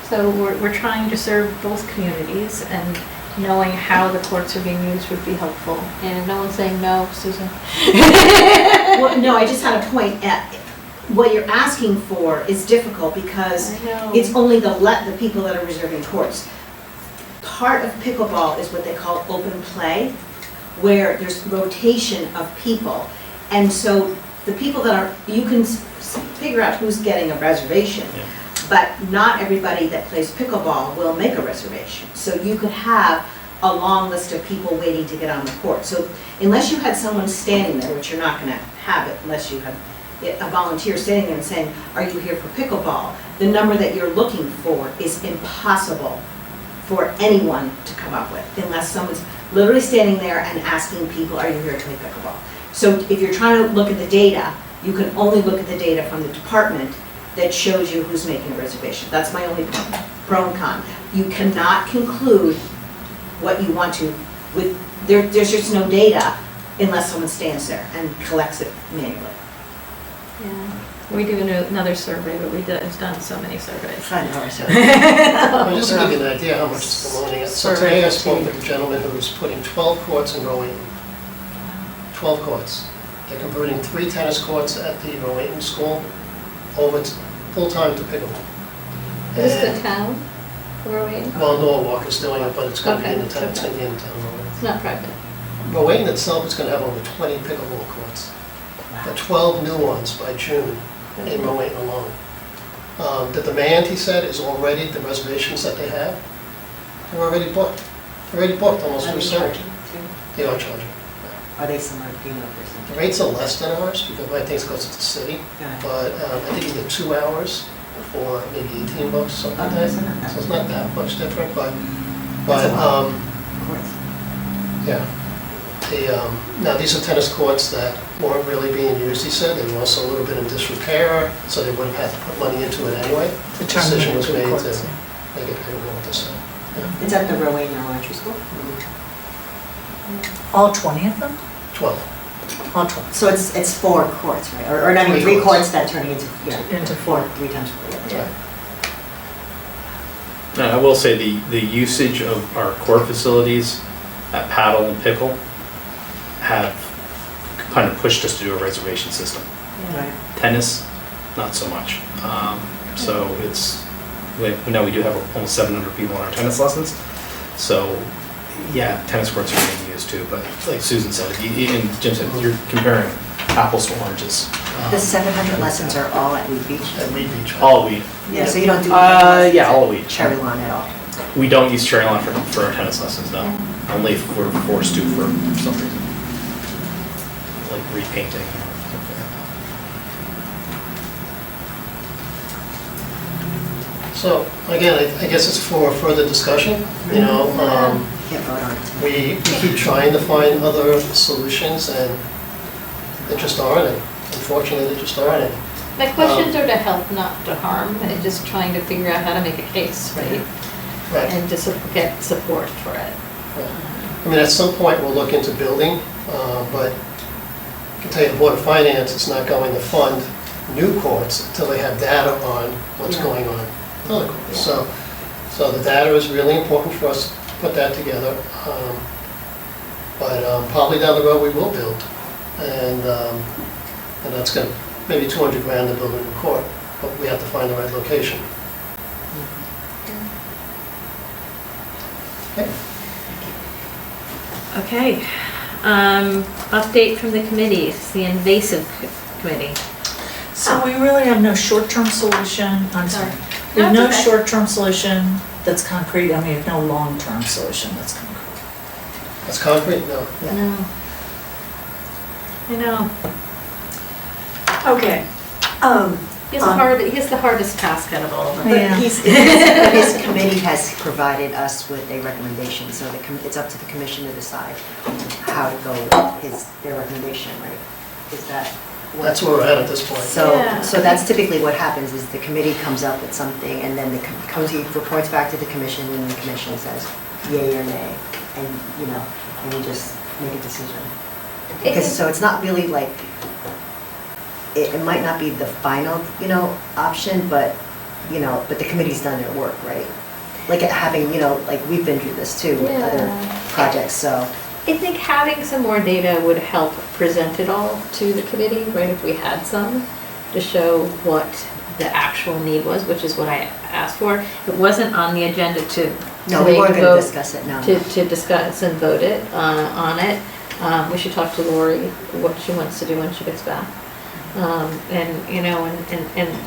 So we're trying to serve both communities, and knowing how the courts are being used would be helpful. And no one's saying no, Susan? Well, no, I just had a point at, what you're asking for is difficult because I know. it's only the people that are reserving courts. Part of pickleball is what they call open play, where there's rotation of people. And so the people that are, you can figure out who's getting a reservation, Yeah. but not everybody that plays pickleball will make a reservation. So you could have a long list of people waiting to get on the court. So unless you had someone standing there, which you're not gonna have it unless you have a volunteer standing there and saying, are you here for pickleball? The number that you're looking for is impossible for anyone to come up with unless someone's literally standing there and asking people, are you here to play pickleball? So if you're trying to look at the data, you can only look at the data from the department that shows you who's making a reservation. That's my only pro and con. You cannot conclude what you want to with, there's just no data unless someone stands there and collects it manually. Yeah. We do another survey, but it's done so many surveys. I know, so. Well, just to give you an idea how much it's promoting. So today I spoke with a gentleman who's putting 12 courts in Rowayton. 12 courts. They're converting 3 tennis courts at the Rowayton School over full-time to pickleball. Is this And- the town? Where are we? Well, Norwalk is doing it, but it's going to be in the Okay, town, it's going to be in the town. Rowayton. It's not private. Rowayton itself is going to have over 20 pickleball courts. The 12 new ones by June in Rowayton alone. The demand, he said, is already, the reservations that they have, they're already booked. They're already booked almost through summer. They are charging. Are they similar, do you know, The rates are less than ours because my thing goes to the city, but I think you get 2 hours for maybe $18, something like that. So it's not that much different, but yeah. Now, these are tennis courts that weren't really being used, he said. They were also a little bit in disrepair, so they would have had to put money into it anyway. The decision was made to make it payable this time. It's at the Rowayton Elementary School? All 20 of them? 12. All 20. So it's 4 courts, right? Or I mean, 3 3 courts that turning into, Into 4. 3 times 4, yeah. Now, I will say the usage of our core facilities at Paddle and Pickle have kind of pushed us to do a reservation system. Right. Tennis, not so much. So it's, now we do have almost 700 people in our tennis lessons. So, yeah, tennis courts are being used too, but like Susan said, and Jim said, you're comparing apples to oranges. The 700 lessons are all at Weed Beach? At Weed Beach. All weed. Yeah, so you don't do Yeah, all weed. Cherry Lawn at all? We don't use Cherry Lawn for our tennis lessons, no. Only if we're forced to for some reason. Like repainting or something like that. So, again, I guess it's for further discussion, you know. Can't vote on it. We keep trying to find other solutions and there just aren't any. Unfortunately, there just aren't any. My questions are to help, not to harm, and just trying to figure out how to make a case, right? Right. And to get support for it. I mean, at some point, we'll look into building, but I can tell you, the Board of Finance is not going to fund new courts until they have data on what's Yeah. going on in other courts. Yeah. So the data is really important for us to put that together. But probably down the road, we will build. And that's going to, maybe 200 grand to build a new court, but we have to find the right location. Okay. Update from the committees, the invasive committee. So we really have no short-term solution, I'm sorry. We have No, no it's okay. short-term solution that's concrete, and we have no long-term solution that's concrete. That's concrete? No. No. I know. Okay. He has the hardest task out of all of them. Yeah. But his committee has provided us with a recommendation, so it's up to the commission to decide how to go with their recommendation, right? Is that what? That's where we're at this point. Yeah. So that's typically what happens, is the committee comes up with something, and then the committee reports back to the commission, and the commission says yay or nay, and, and you just make a decision. Because, so it's not really like, it might not be the final, option, but the committee's done their work, right? Like having, like we've been through this too with other projects, so. I think having some more data would help present it all to the committee, right, if we had some, to show what the actual need was, which is what I asked for. It wasn't on the agenda to No, we today weren't to gonna vote- discuss it, no. To discuss and vote it on it. We should talk to Lori, what she wants to do when she gets back. And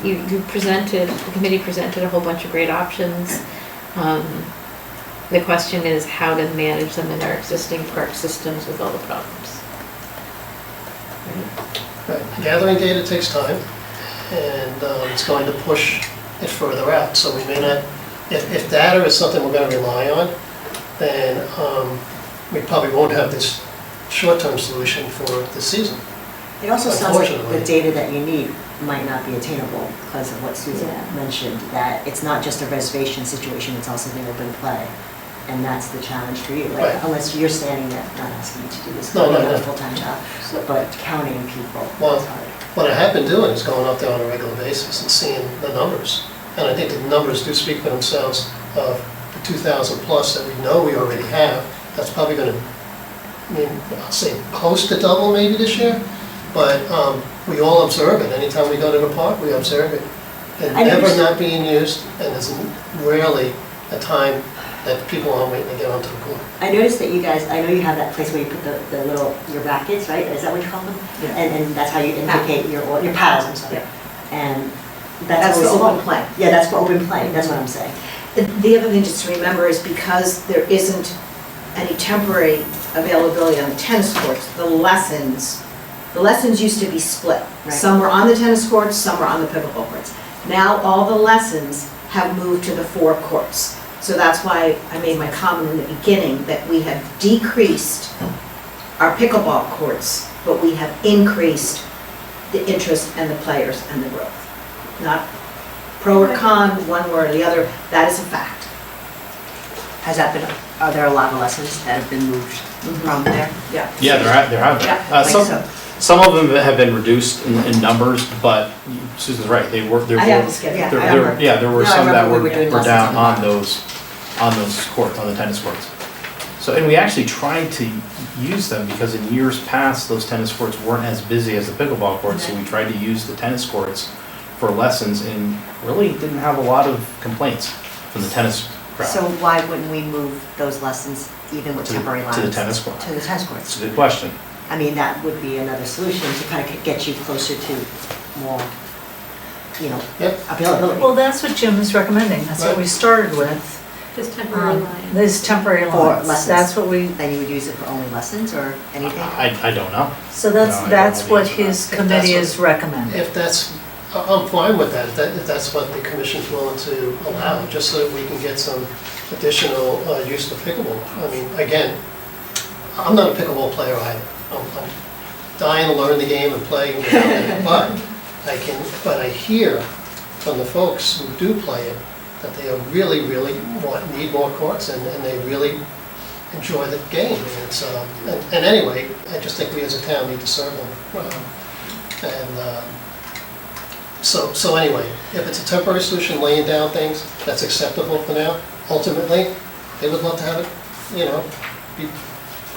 you presented, the committee presented a whole bunch of great options. The question is how to manage them in our existing park systems with all the problems. Right. Gathering data takes time, and it's going to push it further out. So we may not, if data is something we're going to rely on, then we probably won't have this short-term solution for this season. It also sounds like the Unfortunately. data that you need might not be attainable because of what Susan Yeah. mentioned, that it's not just a reservation situation, it's also the open play. And that's the challenge for you, like, Right. unless you're standing there, not asking you to do this, No, you no, have a no. full-time job, but counting people, Well, it's hard. What I have been doing is going up there on a regular basis and seeing the numbers. And I think the numbers do speak for themselves of the 2,000 plus that we know we already have. That's probably going to, I'll say close to double maybe this year. But we all observe it. Anytime we go to the park, we observe it. And I never noticed- not being used, and there's rarely a time that people aren't waiting to get onto the pool. I noticed that you guys, I know you have that place where you put the little, your rackets, right? Is that what you call them? Yeah. And that's how you indicate your paddles, I'm sorry. Yeah. And That's that's for always open play. Yeah, that's for open play, that's what I'm saying. The other thing just to remember is because there isn't any temporary availability on the tennis courts, the lessons used to be split. Right. Some were on the tennis courts, some were on the pickleball courts. Now all the lessons have moved to the 4 courts. So that's why I made my comment in the beginning that we have decreased our pickleball courts, but we have increased the interest and the players and the growth. Not pro or con, one way or the other, that is a fact. Has that been, are there a lot of lessons that have been moved from there? Yeah. Yeah, there have been. Yeah, I think so. Some of them have been reduced in numbers, but Susan's right, there were, I have to skip, yeah. I remember. there were No, I some that remember we were were doing were down lessons on those courts, on the tennis courts. So, and we actually tried to use them because in years past, those tennis courts weren't as busy as the pickleball courts, so we tried to use the tennis courts for lessons and really didn't have a lot of complaints from the tennis crowd. So why wouldn't we move those lessons even with To the- temporary lines? to the tennis court. To the tennis It's courts. a good question. I mean, that would be another solution to kind of get you closer to more, Yep. availability. Well, that's what Jim is recommending, that's what we started with. Just temporary lines. These temporary For lines, lessons. that's what we, Then you would use it for only lessons or anything? I don't know. so No, I that's don't that's know the what answer to his that. committee If that's is recommending. If that's, I'm fine with that, if that's what the commission's willing to allow, just so that we can get some additional use of pickleball. I mean, again, I'm not a pickleball player either. I'm dying to learn the game and play, but I hear from the folks who do play it, that they are really need more courts, and they really enjoy the game. And it's, and anyway, I just think we as a town need to serve them. So anyway, if it's a temporary solution, laying down things, that's acceptable for now. Ultimately, they would love to have it, be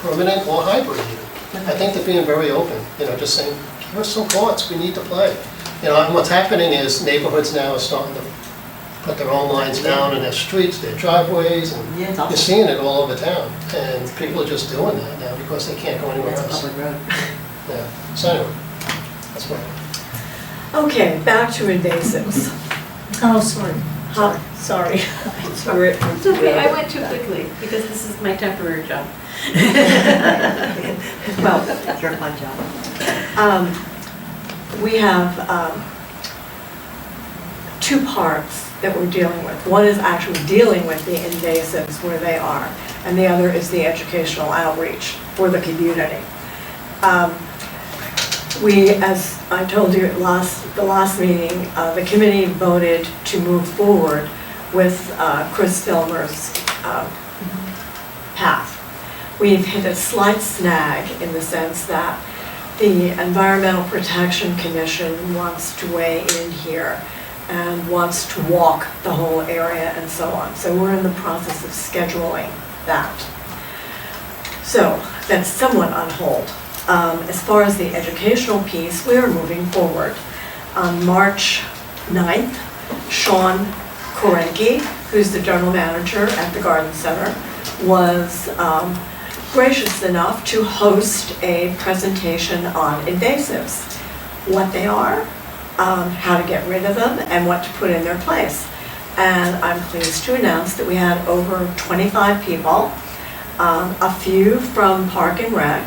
permanent or hybrid even. I think they're being very open, just saying, give us some thoughts, we need to play. And what's happening is neighborhoods now are starting to put their own lines down in their streets, their driveways, and Yeah, it's you're awesome. seeing it all over town. And people are just doing that now because they can't go anywhere It's a else. public road. Yeah, so anyway, that's what. Okay, back to invasives. Oh, sorry. Sorry. It's okay, I went too quickly, because this is my temporary job. Well, Your fun job. we have two parts that we're dealing with. One is actually dealing with the invasives where they are, and the other is the educational outreach for the community. We, as I told you at the last meeting, the committee voted to move forward with Chris Filmer's path. We've hit a slight snag in the sense that the Environmental Protection Commission wants to weigh in here and wants to walk the whole area and so on. So we're in the process of scheduling that. So that's somewhat on hold. As far as the educational piece, we are moving forward. On March 9th, Sean Korenke, who's the general manager at the Garden Center, was gracious enough to host a presentation on invasives, what they are, how to get rid of them, and what to put in their place. And I'm pleased to announce that we had over 25 people, a few from Park and Rec,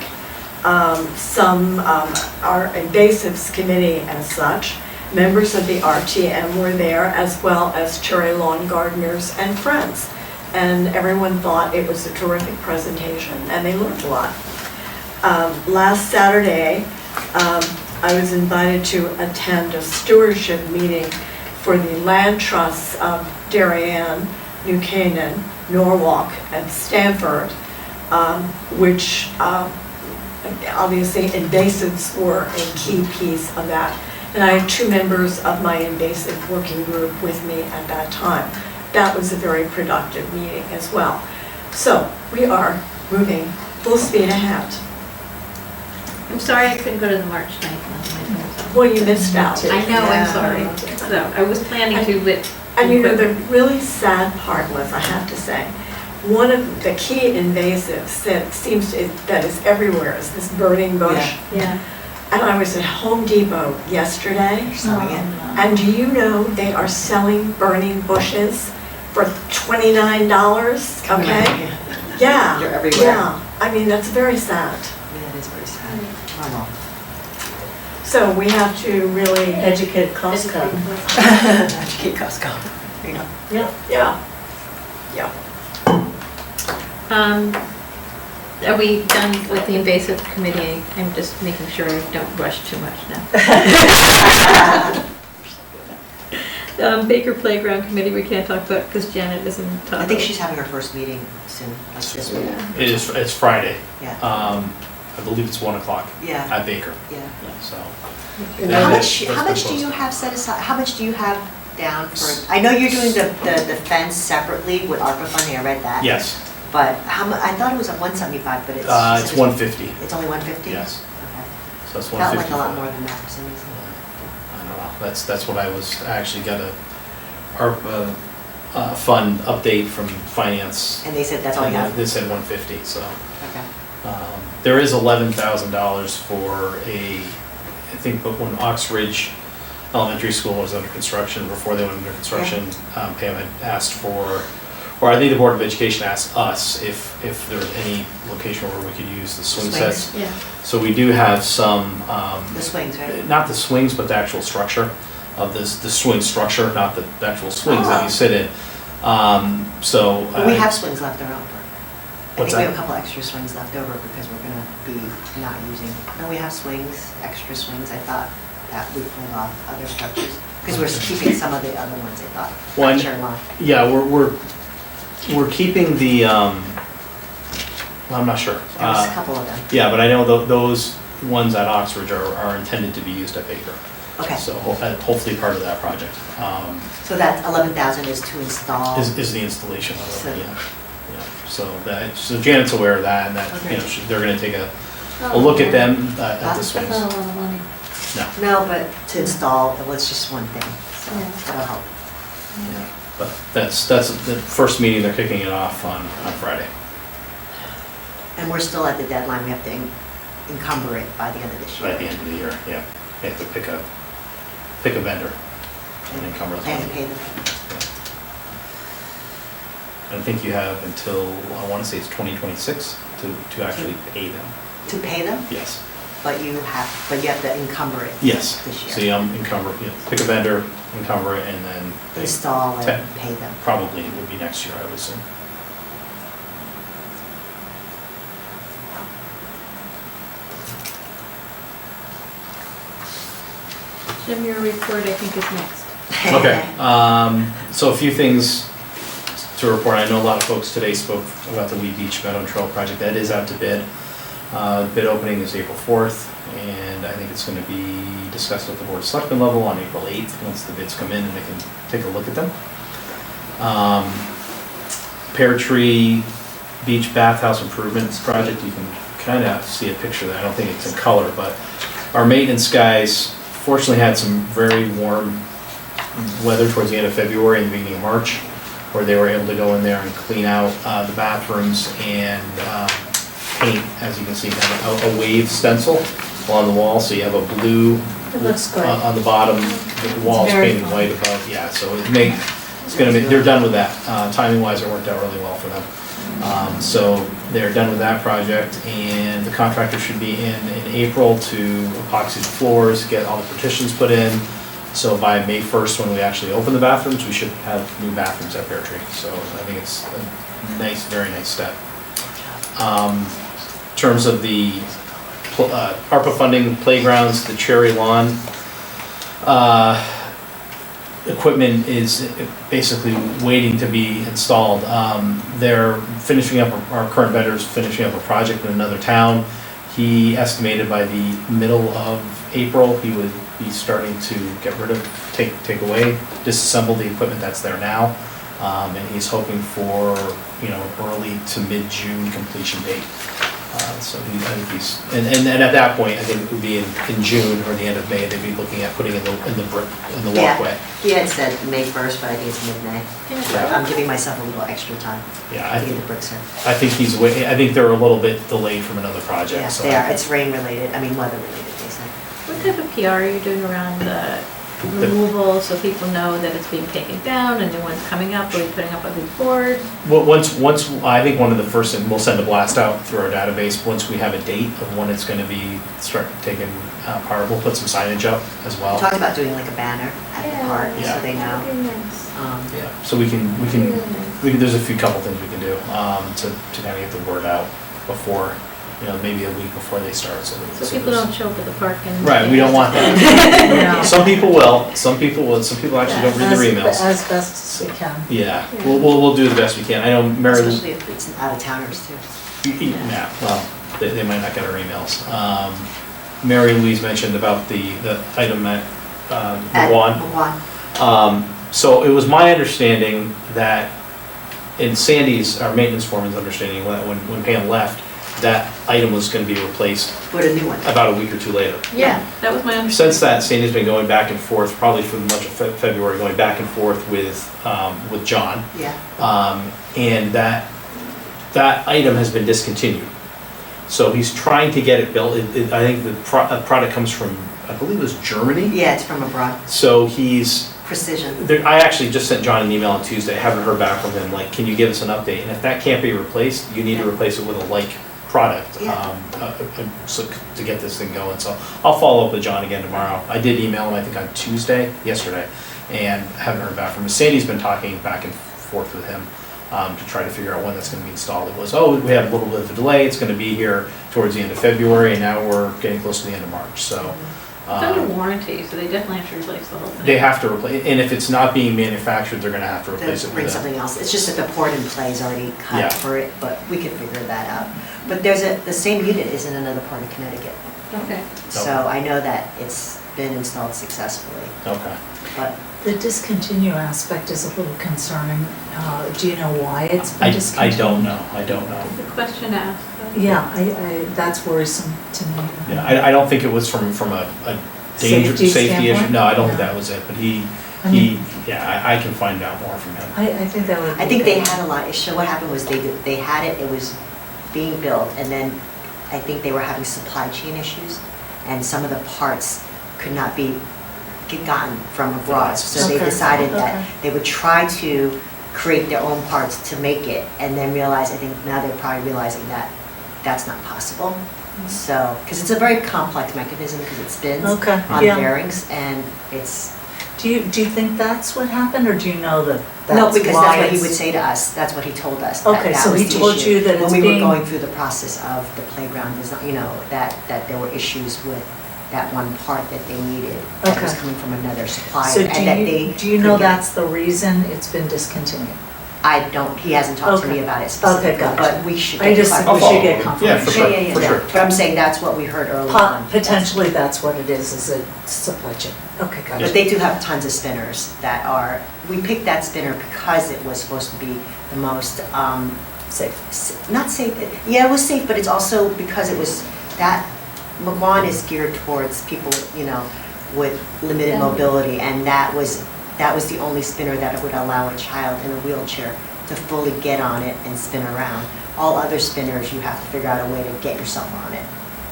some our invasives committee as such, members of the RTM were there, as well as cherry lawn gardeners and friends. And everyone thought it was a terrific presentation, and they learned a lot. Last Saturday, I was invited to attend a stewardship meeting for the land trusts of Darien, New Canaan, Norwalk, and Stanford, which obviously invasives were a key piece of that. And I had two members of my invasive working group with me at that time. That was a very productive meeting as well. So we are moving full speed ahead. I'm sorry I couldn't go to the March 9th one. Well, you missed out. I know, I'm sorry. So I was planning to, but. And you know, the really sad part was, I have to say, one of the key invasives that that is everywhere is this burning bush. Yeah. And I was at Home Depot yesterday. You're selling it. And do you know they are selling burning bushes for $29, okay? Yeah. They're everywhere. Yeah, I mean, that's very sad. Yeah, it is very sad. Wow. So we have to really, Educate Costco. Educate Costco. There you go. yeah. Are we done with the invasive committee? I'm just making sure I don't rush too much now. Baker Playground Committee, we can't talk about because Janet isn't talking. I think she's having her first meeting soon, like this week. It's Friday. Yeah. I believe it's 1 o'clock Yeah. at Baker, Yeah. so. How much do you have set aside, how much do you have down for, I know you're doing the fence separately with ARPA funding, I read that. Yes, But how mu, I thought it was at 175, but it's. it's 150, It's only 150? yes, Okay. so it's 150. Felt like a lot more than that for some reason. I don't know, that's what I was, I actually got a ARPA fund update from finance. And they said that's all you have? They said 150, so. Okay. There is $11,000 for I think when Ox Ridge Elementary School was under construction, before they went under construction, Pam had asked for, or I think the Board of Education asked us if there was any location where we could use the swing Swings. sets. Yeah. So we do have some, The swings, right? not the swings, but the actual structure of the swing structure, not the actual swings that you sit in. So. But we have swings left over. I What's think we have that? a couple extra swings left over because we're gonna be not using, no, we have swings, extra swings, I thought that we pulled off other structures. Because we're keeping some of the other ones, I thought. One- Not sure why. Yeah, we're keeping the, well, I'm not sure. There was a couple of them. Yeah, but I know those ones at Oxford are intended to be used at Baker. Okay. So hopefully part of that project So that 11,000 is to install? is the installation of So- it, yeah. So Janet's aware of that, and that, you know, they're gonna take a look at them at this one. No, but to install, it was just one thing, so that'll help. Yeah, but that's the first meeting, they're kicking it off on Friday. And we're still at the deadline, we have to encumber it by the end of this year. By the end of the year, yeah. They have to pick a vendor and encumber the And money. pay them. I think you have until, I want to say it's 2026 to actually pay them. To pay them, Yes. but you have to encumber it Yes. this year. So you encumber, pick a vendor, encumber it, and then they Install Te- and pay them. probably it would be next year, I would assume. Jim, your report, I think, is next. Okay, so a few things to report. I know a lot of folks today spoke about the Wee Beach Meadow Trail project. That is out to bid. Bid opening is April 4th, and I think it's going to be discussed at the Board of Selectmen level on April 8th, once the bids come in and they can take a look at them. Pear Tree Beach Bathhouse Improvements Project, you can kind of see a picture there. I don't think it's in color, but our maintenance guys fortunately had some very warm weather towards the end of February and the beginning of March, where they were able to go in there and clean out the bathrooms and paint, as you can see, kind of a wave stencil along the wall. So you have a blue It looks good. on the bottom, the walls very painted white above. Yeah, so it's gonna make, they're done with that. Timing wise, it worked out really well for them. So they're done with that project, and the contractor should be in April to epoxy the floors, get all the partitions put in. So by May 1st, when we actually open the bathrooms, we should have new bathrooms at Pear Tree. So I think it's a nice, very nice step. In terms of the ARPA funding playgrounds, the Cherry Lawn equipment is basically waiting to be installed. They're finishing up, our current vendor's finishing up a project in another town. He estimated by the middle of April, he would be starting to get rid of, take away, disassemble the equipment that's there now. And he's hoping for, early to mid-June completion date. So I think he's, and at that point, I think it would be in June or the end of May, they'd be looking at putting in the Yeah. walkway. He had said May 1st, but I think it's mid-May. Yeah. I'm giving myself a little extra time Yeah, to get the bricks in. I think I think they're a little bit delayed from another project, Yeah, so. they are, it's rain related, weather related, they said. What type of PR are you doing around the removal, so people know that it's being taken down, a new one's coming up, are we putting up a big board? Well, once, I think one of the first, and we'll send a blast out through our database, once we have a date of when it's gonna be, start taking part, we'll put some signage up as We well. talked about doing like a banner at the park, Yeah. so they know. Yeah, so we can, there's a couple things we can do, to kind of get the word out before, maybe a week before they start, so. So people don't show up at the park and. Right, we don't want that. Some people will, some people actually don't read their emails. As best as we can. Yeah, we'll do the best we can. I know Mary. Especially if it's out of towners too. Yeah, well, they might not get our emails. Mary Louise mentioned about the item at Miwan. Miwan. So it was my understanding that, in Sandy's, our maintenance foreman's understanding, when Pam left, that item was gonna be replaced Put a new one. about a week or two later. Yeah, that was my understanding. Since that, Sandy's been going back and forth, probably for much of February, going back and forth with John. Yeah. And that item has been discontinued. So he's trying to get it built. I think the product comes from, I believe it was Germany. Yeah, it's from abroad. So he's, Precision. I actually just sent John an email on Tuesday, haven't heard back from him, like, can you give us an update? And if that can't be replaced, you need to replace it with a like product, Yeah. so to get this thing going. So I'll follow up with John again tomorrow. I did email him, I think on yesterday, and haven't heard back from him. Sandy's been talking back and forth with him to try to figure out when that's gonna be installed. It was, we have a little bit of a delay, it's gonna be here towards the end of February, and now we're getting close to the end of March, so. It's under warranty, so they definitely have to replace the whole thing. They have to replace, and if it's not being manufactured, they're gonna have to replace it Bring with something else. It's just that the port and play is already Yeah. cut for it, but we can figure that out. But the same unit is in another part of Connecticut. Okay. So I know that it's been installed successfully, Okay. but The discontinue aspect is a little concerning. Do you know why it's been I discontinued? don't know, I don't know. Good question to ask. Yeah, that's worrisome to me. Yeah, I don't think it was from a danger, Safety safety issue. standpoint? No, I don't think Yeah. that was it, but I mean- I can find out more from him. I think that would be I think they good. had a lot, so what happened was they had it, it was being built, and then I think they were having supply chain issues, and some of the parts could not be gotten from abroad. So they Okay. decided that Okay. they would try to create their own parts to make it, and then realize, I think now they're probably realizing that that's not possible. So, because it's a very complex mechanism, because it spins Okay, on yeah. bearings, and it's, Do you think that's what happened, or do you know that that's no, because why that's what he it's- would say to us, that's what he told us. that Okay, that so was he the told issue. you that it's When we were being- going through the process of the playground design, that there were issues with that one part that they needed, that was Okay. coming from another supplier, So and that they. do you know couldn't get- that's the reason it's been discontinued? I don't, he hasn't talked to me Okay. about it specifically, gotcha. but we should I get just think I'll we follow should get up. confirmation. Yeah, for sure, for Yeah, sure. but I'm saying that's what we heard early on. Potentially, that's what it is a supply chain. Okay, But gotcha. they do have tons of spinners that are, we picked that spinner because it was supposed to be the most, not safe, yeah, it was safe, but it's also because it was, that, McGuan is geared towards people, with limited mobility, and that was the only spinner that would allow a child in a wheelchair to fully get on it and spin around. All other spinners, you have to figure out a way to get yourself on it.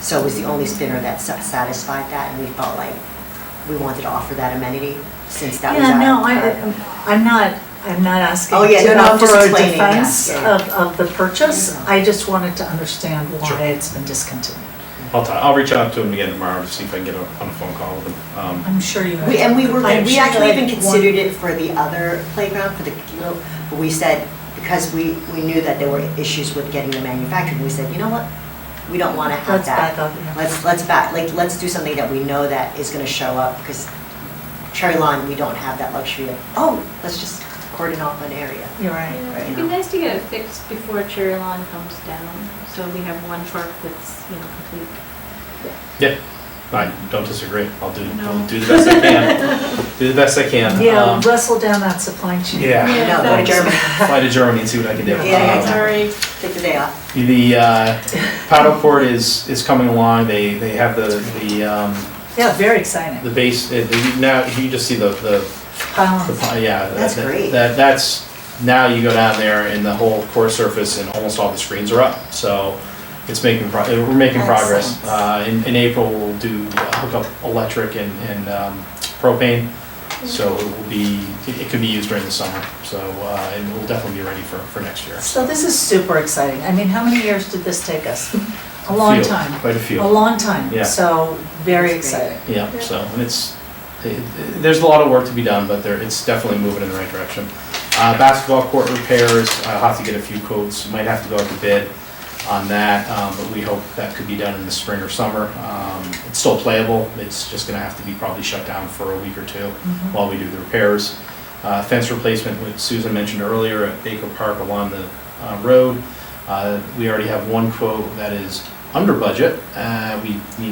So it was the only spinner that satisfied that, and we felt like we wanted to offer that amenity since that was Yeah, no, our. I'm not asking Oh, yeah, to no, I'm just offer a explaining, yeah, defense yeah. of the purchase. Mhm. I just wanted to understand Sure. why it's been discontinued. I'll reach out to him again tomorrow to see if I can get on a phone call with him. I'm sure you. We I'm we sure actually that even one- considered it for the other playground, for the little, but we said, because we knew that there were issues with getting them manufactured, we said, you know what? We don't want to have Let's back that. up. yeah. Let's do something that we know that is going to show up, because Cherry Lawn, we don't have that luxury of, let's just cordon off an area. You're right. It'd be nice to get it fixed before Cherry Lawn comes down, so we have one park that's, complete. Yeah, I don't disagree. I'll do No. the best I can. Do the best I can. Yeah, wrestle down that supply chain. Yeah. No, go to Germany. Fly to Germany and see what I can do. Yeah, Um, Sorry. Take the day off. The paddle court is coming along. They have the Yeah, very exciting. base. Now you just see the Piles. yeah. That's great. That's now you go down there and the whole court surface and almost all the screens are up. So it's we're making progress. In April we'll do hook up electric and propane. So it could be used during the summer. So and we'll definitely be ready for next year. So this is super exciting. I mean, how many years did this take us? A long Few, time. Quite a few. A long time. Yeah. So very That's great. exciting. Yeah, so, and there's a lot of work to be done, but it's definitely moving in the right direction. Basketball court repairs, I'll have to get a few quotes, might have to go out to bid on that, but we hope that could be done in the spring or summer. It's still playable, it's just gonna have to be probably shut down for a week or two while we do the repairs. Fence replacement, which Susan mentioned earlier at Baker Park along the road. We already have one quote that is under budget.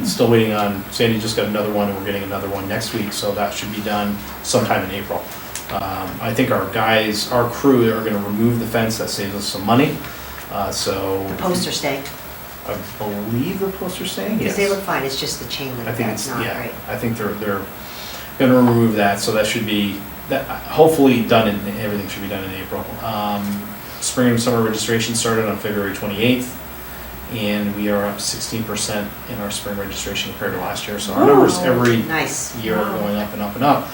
Still waiting on, Sandy just got another one and we're getting another one next week, so that should be done sometime in April. I think our crew are gonna remove the fence, that saves us some money. So The poster stay, I believe the posts are staying, yes. because they look fine, it's just the chain link I think that's it's, not yeah, right. I think they're gonna remove that, so that should be, hopefully everything should be done in April. Spring and summer registration started on February 28th, and we are up 16% in our spring registration compared to last year, so our numbers every Nice. year are going up and up and up.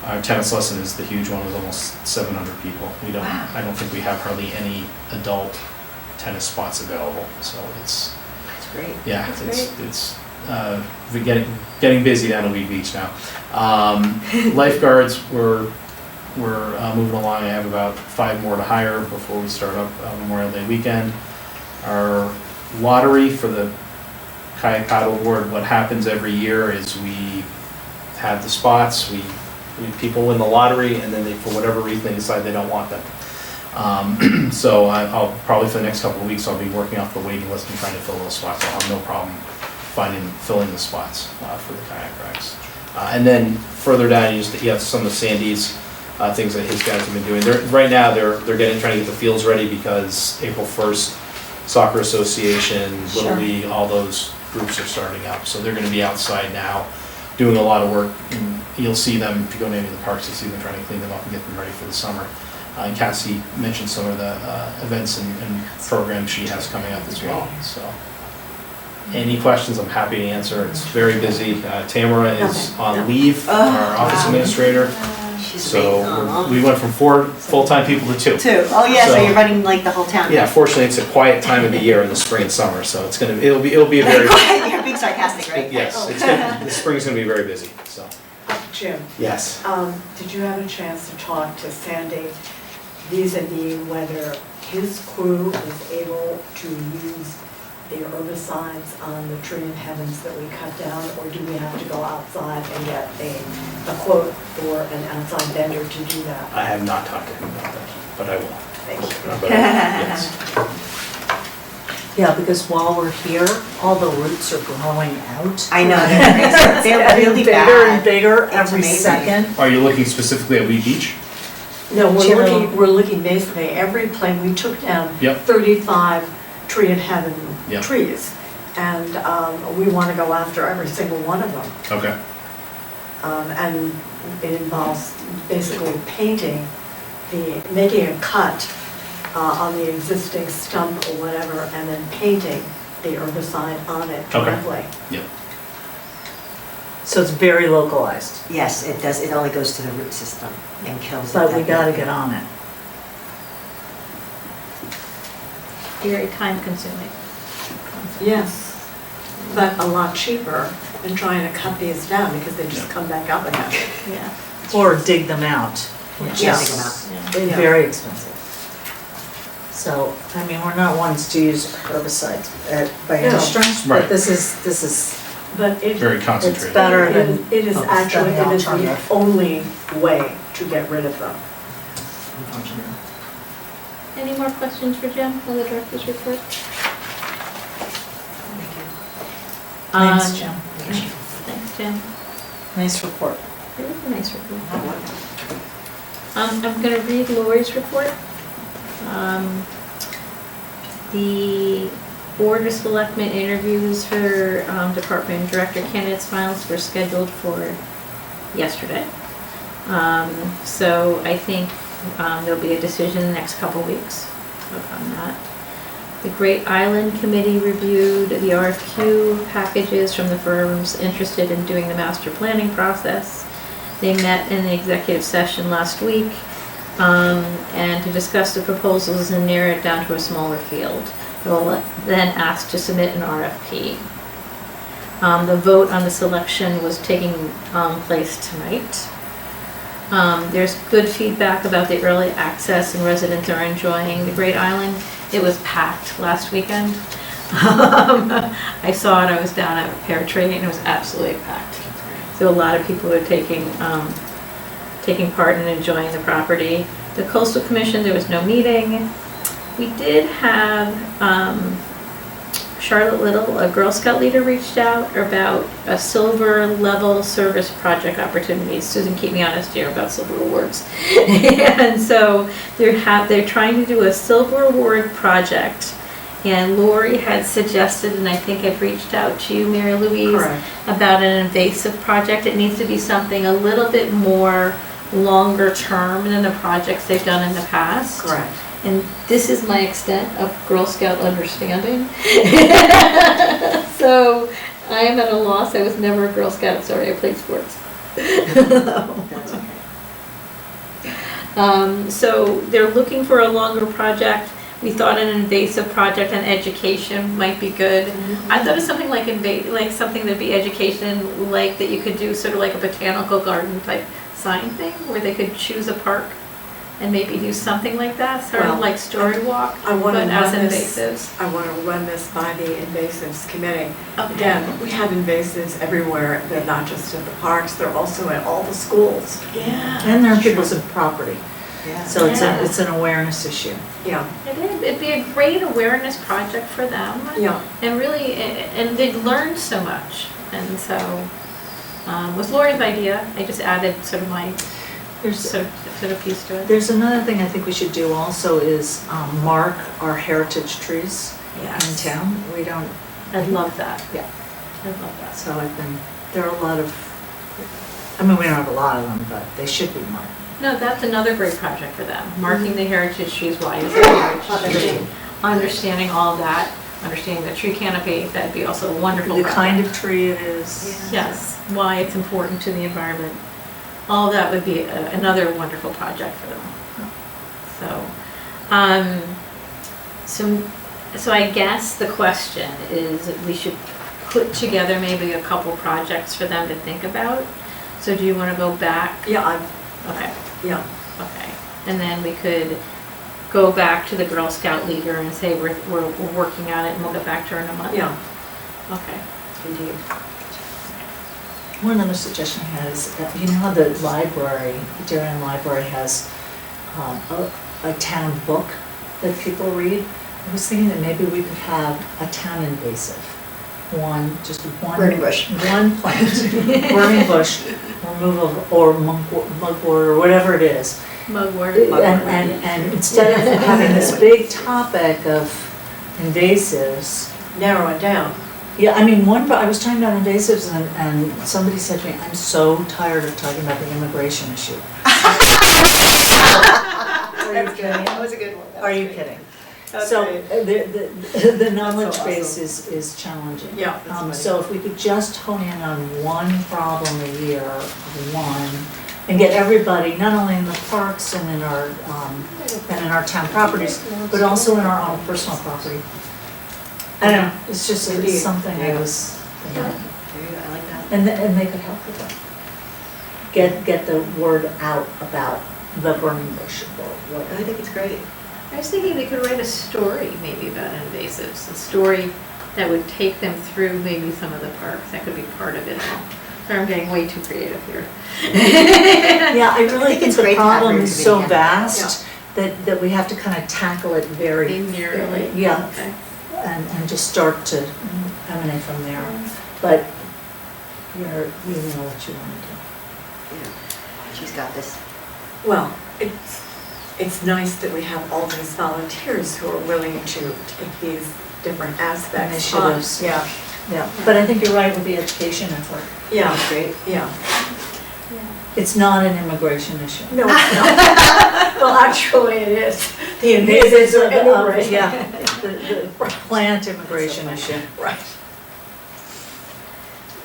Our tennis lesson is the huge one with almost 700 people. I don't think we have hardly any adult tennis spots available, so it's, That's great. yeah, That's we're getting busy down at Weed Beach now. Lifeguards, we're moving along. I have about 5 more to hire before we start up Memorial Day weekend. Our lottery for the kayak paddle board, what happens every year is we have the spots, people win the lottery, and then they, for whatever reason, they decide they don't want them. So I'll probably for the next couple of weeks, I'll be working off the waiting list and trying to fill those spots. I'll have no problem filling the spots for the kayak racks. And then further down, you have some of Sandy's things that his guys have been doing. Right now, they're trying to get the fields ready because April 1st, Soccer Association, Little Sure. League, all those groups are starting up. So they're gonna be outside now, doing a lot of work. And you'll see them, if you go to any of the parks, you'll see them trying to clean them up and get them ready for the summer. And Cassie mentioned some of the events and programs she has coming up as well, so. Any questions, I'm happy to answer. It's very busy. Tamara is on leave, our office administrator. She's So great. we went from 4 full-time people to 2. Two. Oh, yeah, so So- you're running like the whole town. Yeah, fortunately, it's a quiet time of the year in the spring and summer, so it'll be a very, You're being sarcastic, right? yes, the spring's gonna be very busy, so, Jim, yes. did you have a chance to talk to Sandy vis-à-vis whether his crew is able to use the herbicides on the tree in heavens that we cut down, or do we have to go outside and get a quote for an outside vendor to do that? I have not talked to him about that, but I will. Thank you. But, yes. Yeah, because while we're here, all the roots are growing out. I know, they're crazy. They're Getting really bigger bad. and bigger It's every amazing. second. Are you looking specifically at Weed Beach? No, General- we're looking basically, every plane, we took down Yep. 35 tree in heaven Yep. trees. And we want to go after every single one of them. Okay. And it involves basically making a cut on the existing stump or whatever, and then painting the herbicide on it Okay. directly. So it's very localized, Yes, it does, it only goes to the root system and kills it. but we gotta get on it. Very time consuming. Yes, but a lot cheaper than trying to cut these down because they just come back up again. Yeah. Or dig them out, which Yeah, is dig 'em out. Yeah. very expensive. So, I mean, we're not ones to use herbicides by any No. stretch, Right. but this is, But it, Very it's concentrated. better than. it is actually, than the it is the alternative. only way to get rid of them. Unfortunately. Any more questions for Jim on the director's report? Thanks, Jim. Thanks, Jim. Nice report. It was a nice report. I'm gonna read Lori's report. The Board of Selectmen interviews for Department Director candidates finals were scheduled for yesterday. So I think there'll be a decision in the next couple weeks on that. The Great Island Committee reviewed the RFQ packages from the firms interested in doing the master planning process. They met in the executive session last week and to discuss the proposals and narrow it down to a smaller field. They will then ask to submit an RFP. The vote on the selection was taking place tonight. There's good feedback about the early access and residents are enjoying the Great Island. It was packed last weekend. I saw it, I was down at Pear Tree and it was absolutely packed. So a lot of people are taking part and enjoying the property. The Coastal Commission, there was no meeting. We did have Charlotte Little, a Girl Scout leader, reached out about a silver level service project opportunities. Susan, keep me honest here about silver awards. And so they're trying to do a silver award project. And Lori had suggested, and I think I've reached out to you, Mary Louise, Correct. about an invasive project. It needs to be something a little bit more longer term than the projects they've done in the past. Correct. And this is my extent of Girl Scout understanding. So I am at a loss. I was never a Girl Scout, sorry, I played sports. That's okay. So they're looking for a longer project. We thought an invasive project on education might be good. I thought of something like something that'd be education, like that you could do sort of like a botanical garden type sign thing, where they could choose a park and maybe do something like that, sort of Well, like story walk, I want to but as run this, invasives. I want to run this by the invasives committee. Okay. Again, we have invasives everywhere. They're not just at the parks, they're also at all the schools. Yeah. And there are people's property. So Yeah. it's an awareness issue. Yeah, It is, it'd be a great awareness project for them. yeah. And really, and they'd learn so much. And so, was Lori's idea, I just added sort of my, There's, sort of piece to it. there's another thing I think we should do also is mark our heritage trees in Yes. town. We don't, I'd love that. Yeah. I'd love that. so there are a lot of, I mean, we don't have a lot of them, but they should be marked. No, that's another great project for them, marking the heritage trees, why is it a heritage tree? Understanding all that, understanding the tree canopy, that'd be also a wonderful The project. kind of tree it is. Yes, why it's important to the environment. All that would be another wonderful project for them. So I guess the question is, we should put together maybe a couple projects for them to think about. So do you want to go back? Yeah, Okay, yeah. okay. And then we could go back to the Girl Scout leader and say we're working on it and we'll get back to her in a month? Yeah. Okay. Indeed. One other suggestion I had is, you know how the library, the Darien Library has a town book that people read? I was thinking that maybe we could have a town invasive. Just one. Burning bush. One plant, burning bush, removal, or mugwort, or whatever it is. Mugwort. And instead of having this big topic of invasives, Narrow it down. yeah, I mean, I was talking about invasives and somebody said to me, I'm so tired of talking about the immigration issue. Are you kidding? That was a good one. Are you kidding? That's So great. the knowledge so base awesome. is challenging. Yeah, that's funny. So if we could just hone in on one problem a year, and get everybody, not only in the parks and in our town properties, but also in our own personal property. I don't know, it's just Indeed. something I Yeah. was thinking of. There you go, I like that. And they could help with that. Get the word out about the burning bush or I whatever. think it's great. I was thinking they could write a story maybe about invasives, a story that would take them through maybe some of the parks. That could be part of it all. Sorry, I'm getting way too creative here. Yeah, I really think it's the great to have problem room is to so begin. vast that we have to kind of tackle it very, Linearly. yeah, Okay. and just start to emanate from there. But you know what you want to She's got this. Well, it's nice that we have all these volunteers who are willing to take these different aspects on. Initiatives. Yeah, do. Yeah, but I think you're right with the education effort. yeah, That's great. yeah. It's not an immigration issue. No, it's not. Well, actually it is. The invasives are immigrants. Yeah, the plant immigration issue. Right.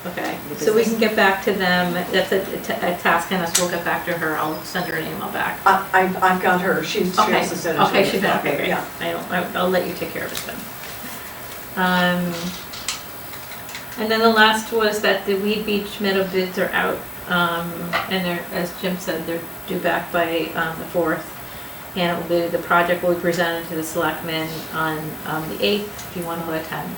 Okay, so we can get back to them. That's a task on us. We'll get back to her. I'll send her an email back. I've got her, she Okay, also said. it. okay, she's done, okay, great. Yeah. I'll let you take care of it then. And then the last was that the Weed Beach Meadow bids are out, and they're, as Jim said, they're due back by the 4th. And it will be, the project will be presented to the selectmen on the 8th, if you want to attend.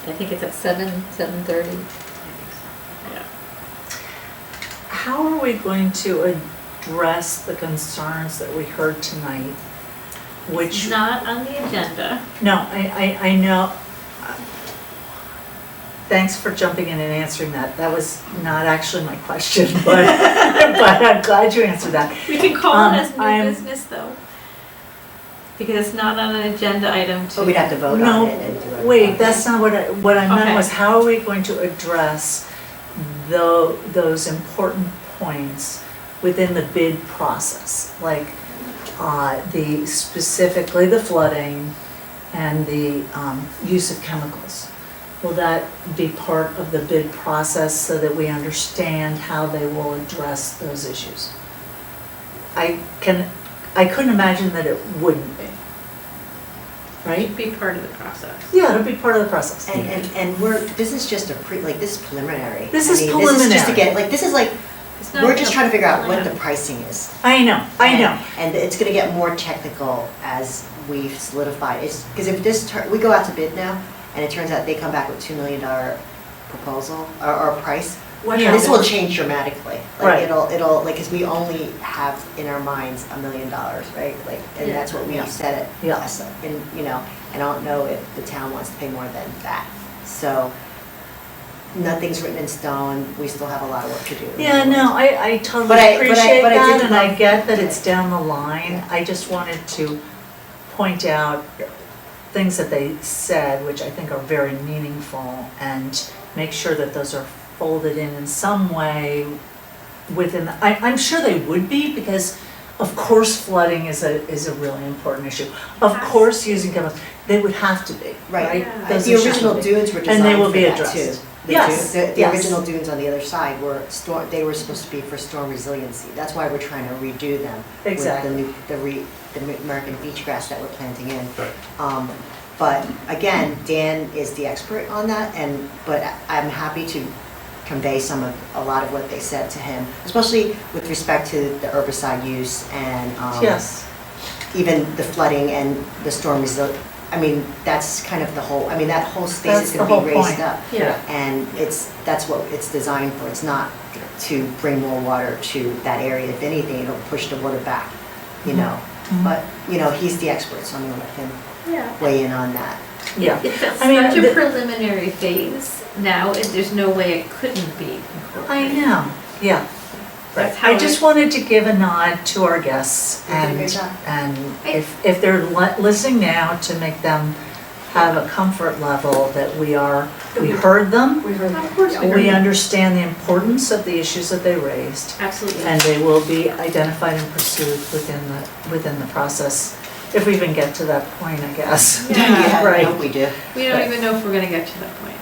I think it's at 7:30. Yeah. How are we going to address the concerns that we heard tonight? Which is not on the agenda. No, I know. Thanks for jumping in and answering that. That was not actually my question, but I'm glad you answered that. We can call it as I'm- new business though. Because it's not on an agenda item to. But we'd have to vote on it and do it. Wait, that's not what I meant Okay. was how are we going to address those important points within the bid process? Like specifically the flooding and the use of chemicals. Will that be part of the bid process so that we understand how they will address those issues? I couldn't imagine that it wouldn't be. Right? Should be part of the process. Yeah, it'll be part of the process. And this is just this is preliminary. This I is mean, This is just to preliminary. get, this is like, It's not we're just trying to figure out what plan. the pricing is. I know. And it's gonna get more technical as we solidify. Because if we go out to bid now, and it turns out they come back with $2 million proposal, or price, what Yeah. This will happens? change dramatically. Right. Like, it'll, like, because we only have in our minds $1 million, right? Like, and that's what we Yeah. set it. Yeah. And, you know, I don't know if the town wants to pay more than that. So, nothing's written in stone, we still have a lot of work to do. Yeah, no, I totally But I appreciate did that, and I love- get that it's down the line. I just wanted to point out things that they said, which I think are very meaningful, and make sure that those are folded in some way within, I'm sure they would be, because of course flooding is a really important issue. Of course using chemicals, they would have to be, right? Yeah. Those The issues original would be. dunes were And they will designed for be that addressed. too. The Yes, dunes- The yes. original dunes on the other side were they were supposed to be for storm resiliency. That's why we're trying to redo them. Exactly. With the American beach grass that we're planting in. Right. But again, Dan is the expert on that, but I'm happy to convey a lot of what they said to him, especially with respect to the herbicide use and Yes, even the flooding and the storm I mean, that's kind of the whole, I mean, that whole space That's is the gonna whole be raised point. up. Yeah. And that's what it's designed for. It's not to bring more water to that area. If anything, it'll push the water back, you know? Mhm. But, you know, he's the expert, so I'm gonna let him Yeah. weigh in on that. yeah. It's at I mean, such a the- preliminary phase now, and there's no way it couldn't be I incorporated. know, yeah. That's how I just it- wanted to give a nod to our guests, You did a great job. and if they're listening now, to make them have a comfort level that we heard them, Of course we we heard. understand the importance of the issues that they raised, Absolutely. and they will be identified and pursued within the process, if we even get to that point, I guess. Yeah. I Right. hope we do. We don't even know if we're gonna get to that point.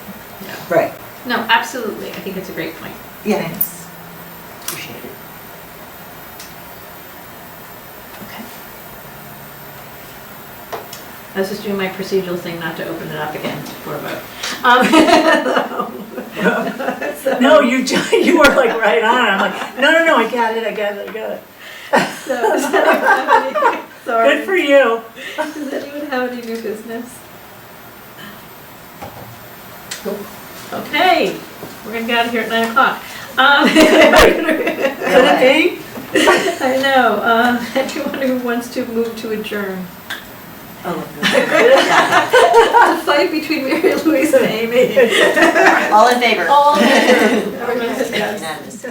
Right. No, absolutely. I think it's a great point. Yeah, Thanks. appreciate it. I was just doing my procedural thing not to open it up again for a vote. No, you were like right on, I'm like, no, I got it. So, does anyone have any- sorry. Good for you. Does anyone have any new business? Okay, we're gonna get out of here at 9 o'clock. Could it be? I know, anyone who wants to move to adjourn. Oh. The fight between Mary Louise and Amy. All in favor? All in favor. Everyone says yes. Unanimous.